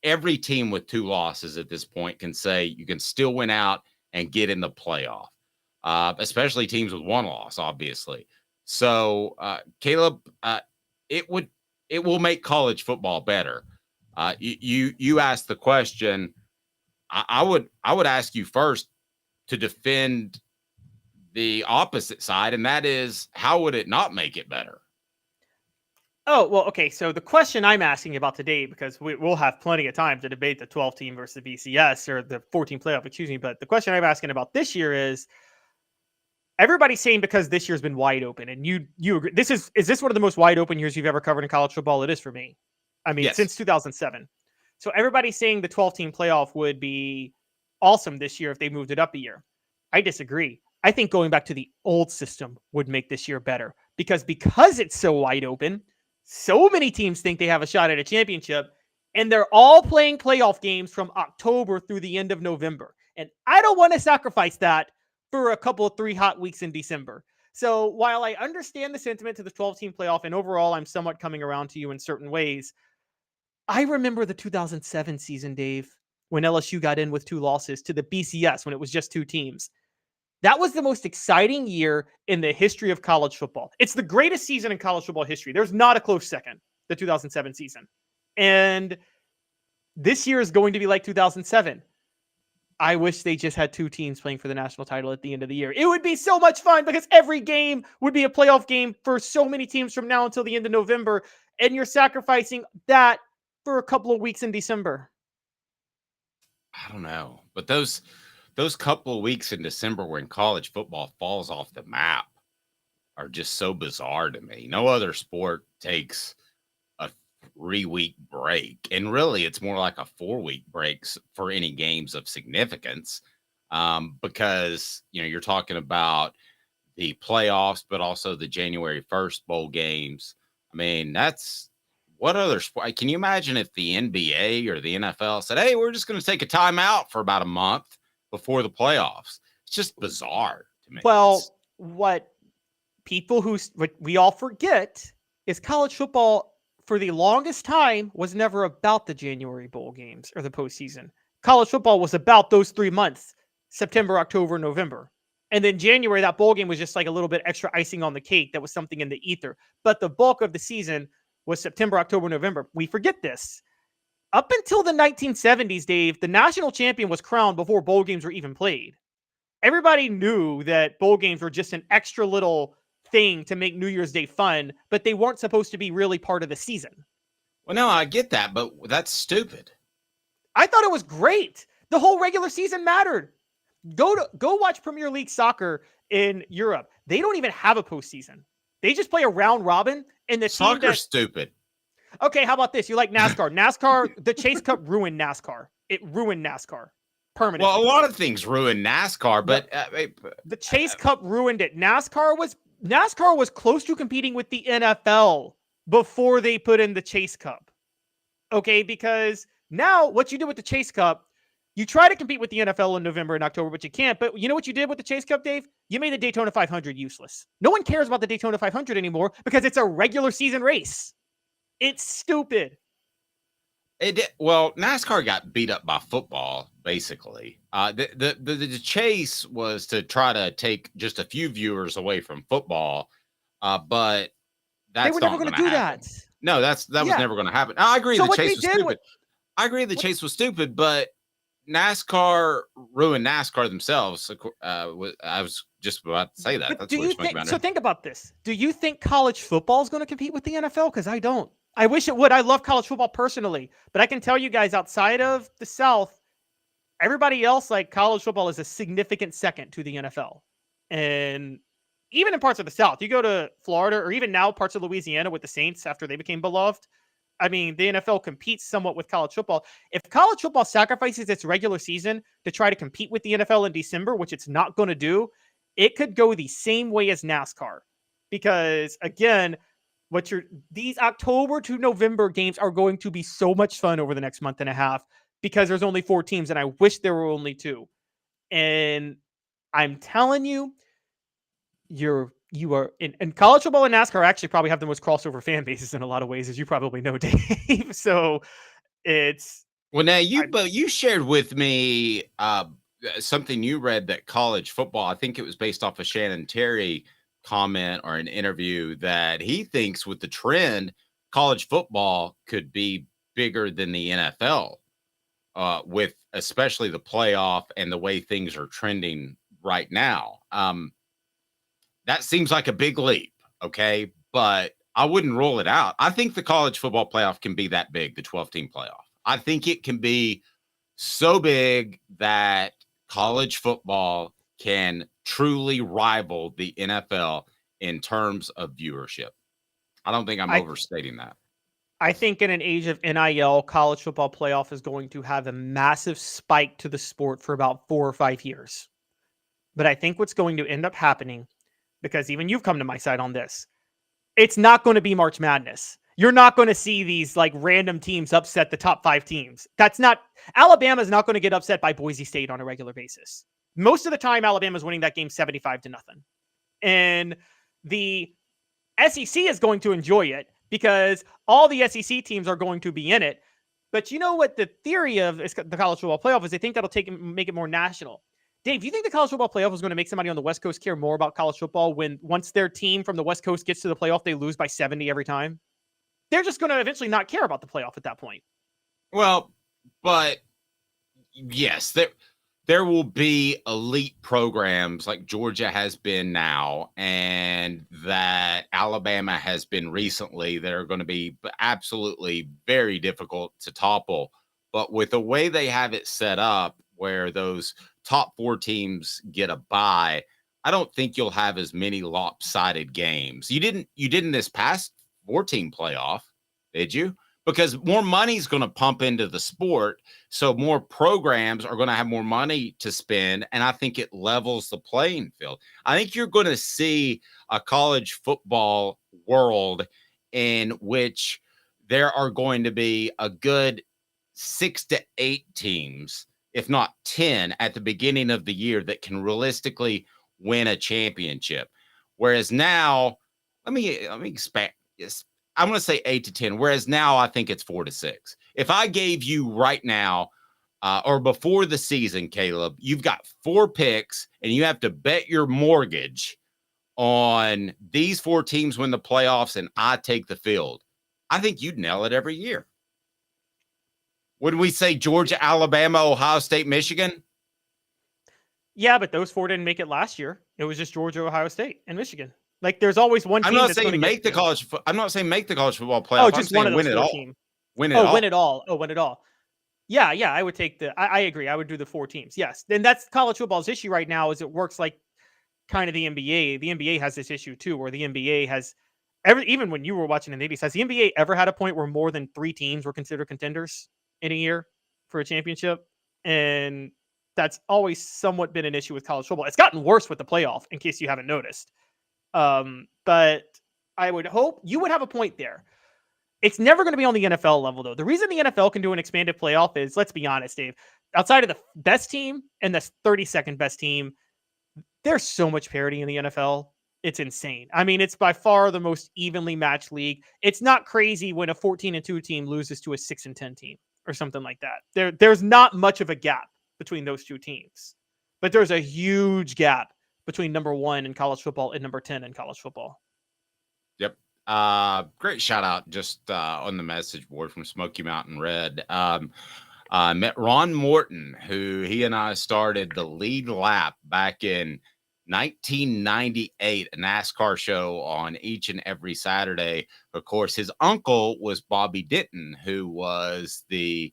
Every team with 2 losses at this point can say you can still win out and get in the playoff, especially teams with 1 loss, obviously. So, Caleb, it will make college football better. You asked the question. I would ask you first to defend the opposite side, and that is, how would it not make it better? Oh, well, okay. So the question I'm asking about today, because we'll have plenty of time to debate the 12 team versus the BCS or the 14 playoff, excuse me. But the question I'm asking about this year is, everybody's saying because this year's been wide open, and you agree. Is this one of the most wide open years you've ever covered in college football? It is for me. I mean, yes. Since 2007. So everybody's saying the 12-team playoff would be awesome this year if they moved it up a year. I disagree. I think going back to the old system would make this year better because it's so wide open. So many teams think they have a shot at a championship, and they're all playing playoff games from October through the end of November. And I don't want to sacrifice that for a couple of 3 hot weeks in December. So while I understand the sentiment to the 12-team playoff, and overall I'm somewhat coming around to you in certain ways, I remember the 2007 season, Dave, when LSU got in with 2 losses to the BCS when it was just 2 teams. That was the most exciting year in the history of college football. It's the greatest season in college football history. There's not a close second, the 2007 season. And this year is going to be like 2007. I wish they just had 2 teams playing for the national title at the end of the year. It would be so much fun because every game would be a playoff game for so many teams from now until the end of November. And you're sacrificing that for a couple of weeks in December. I don't know. But those couple of weeks in December when college football falls off the map are just so bizarre to me. No other sport takes a 3-week break. And really, it's more like a 4-week break for any games of significance because, you're talking about the playoffs, but also the January 1st bowl games. I mean, that's what other sport? Can you imagine if the NBA or the NFL said, hey, we're just going to take a timeout for about a month before the playoffs? It's just bizarre to me. Well, what we all forget is college football for the longest time was never about the January bowl games or the postseason. College football was about those 3 months, September, October, November. And then January, that bowl game was just like a little bit extra icing on the cake. That was something in the ether. But the bulk of the season was September, October, November. We forget this. Up until the 1970s, Dave, the national champion was crowned before bowl games were even played. Everybody knew that bowl games were just an extra little thing to make New Year's Day fun, but they weren't supposed to be really part of the season. Well, no, I get that, but that's stupid. I thought it was great. The whole regular season mattered. Go watch Premier League soccer in Europe. They don't even have a postseason. They just play a round robin, and the soccer's stupid. Okay, how about this? You like NASCAR? NASCAR, the Chase Cup ruined NASCAR. It ruined NASCAR permanently. Well, a lot of things ruined NASCAR, but the Chase Cup ruined it. NASCAR was close to competing with the NFL before they put in the Chase Cup. Okay, because now what you do with the Chase Cup, you try to compete with the NFL in November and October, but you can't. But you know what you did with the Chase Cup, Dave? You made the Daytona 500 useless. No one cares about the Daytona 500 anymore because it's a regular season race. It's stupid. Well, NASCAR got beat up by football, basically. The chase was to try to take just a few viewers away from football, but that's they were never going to do that. No, that was never going to happen. I agree the chase was stupid. I agree the chase was stupid, but NASCAR ruined NASCAR themselves. I was just about to say that. That's what so think about this. Do you think college football is going to compete with the NFL? Because I don't. I wish it would. I love college football personally, but I can tell you guys outside of the South, everybody else, like college football is a significant second to the NFL. And even in parts of the South, you go to Florida or even now parts of Louisiana with the Saints after they became beloved. I mean, the NFL competes somewhat with college football. If college football sacrifices its regular season to try to compete with the NFL in December, which it's not going to do, it could go the same way as NASCAR. Because again, these October to November games are going to be so much fun over the next month and a half because there's only 4 teams and I wish there were only 2. And I'm telling you, you are in college football and NASCAR actually probably have the most crossover fan bases in a lot of ways, as you probably know, Dave. So it's now you shared with me something you read that college football, I think it was based off of Shannon Terry comment or an interview, that he thinks with the trend, college football could be bigger than the NFL with especially the playoff and the way things are trending right now. That seems like a big leap, okay? But I wouldn't rule it out. I think the college football playoff can be that big, the 12-team playoff. I think it can be so big that college football can truly rival the NFL in terms of viewership. I don't think I'm overstating that. I think in an age of NIL, college football playoff is going to have a massive spike to the sport for about 4 or 5 years. But I think what's going to end up happening, because even you've come to my side on this, it's not going to be March Madness. You're not going to see these like random teams upset the top 5 teams. Alabama's not going to get upset by Boise State on a regular basis. Most of the time, Alabama's winning that game 75-0. And the SEC is going to enjoy it because all the SEC teams are going to be in it. But you know what the theory of the college football playoff is? They think that'll make it more national. Dave, do you think the college football playoff is going to make somebody on the West Coast care more about college football when once their team from the West Coast gets to the playoff, they lose by 70 every time? They're just going to eventually not care about the playoff at that point. Well, but yes, there will be elite programs like Georgia has been now and that Alabama has been recently that are going to be absolutely very difficult to topple. But with the way they have it set up where those top 4 teams get a bye, I don't think you'll have as many lopsided games. You didn't this past 4-team playoff, did you? Because more money is going to pump into the sport. So more programs are going to have more money to spend. And I think it levels the playing field. I think you're going to see a college football world in which there are going to be a good 6 to 8 teams, if not 10 at the beginning of the year that can realistically win a championship. Whereas now, let me expand. I'm going to say 8 to 10, whereas now I think it's 4 to 6. If I gave you right now or before the season, Caleb, you've got 4 picks and you have to bet your mortgage on these 4 teams win the playoffs and I take the field, I think you'd nail it every year. Would we say Georgia, Alabama, Ohio State, Michigan? Yeah, but those 4 didn't make it last year. It was just Georgia, Ohio State, and Michigan. Like, there's always one team. I'm not saying make the college. I'm not saying make the college football playoff. Oh, just one of those 4 teams. Win it all. Win it all. Oh, win it all. Yeah. I would take I agree. I would do the 4 teams. Yes. And that's college football's issue right now is it works like kind of the NBA. The NBA has this issue too, where the NBA has even when you were watching in the 80s, has the NBA ever had a point where more than 3 teams were considered contenders in a year for a championship? And that's always somewhat been an issue with college football. It's gotten worse with the playoff, in case you haven't noticed. But I would hope you would have a point there. It's never going to be on the NFL level, though. The reason the NFL can do an expanded playoff is, let's be honest, Dave, outside of the best team and the 32nd best team, there's so much parity in the NFL. It's insane. I mean, it's by far the most evenly matched league. It's not crazy when a 14-2 team loses to a 6-10 team or something like that. There's not much of a gap between those 2 teams, but there's a huge gap between number 1 in college football and number 10 in college football. Yep. Great shout out just on the message board from Smoky Mountain Red. I met Ron Morton, who he and I started the lead lap back in 1998, a NASCAR show on each and every Saturday. Of course, his uncle was Bobby Denton, who was the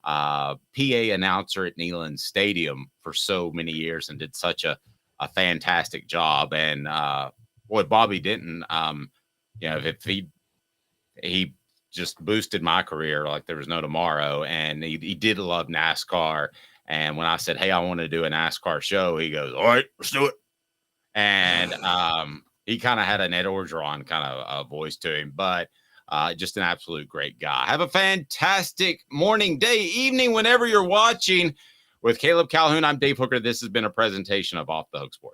PA announcer at Neyland Stadium for so many years and did such a fantastic job. And boy, Bobby Denton, if he just boosted my career like there was no tomorrow. And he did love NASCAR. And when I said, hey, I want to do a NASCAR show, he goes, all right, let's do it. And he kind of had an Ed Orgeron kind of voice to him, but just an absolute great guy. Have a fantastic morning, day, evening, whenever you're watching. With Caleb Calhoun, I'm Dave Hooker. This has been a presentation of Off the Hook Sports.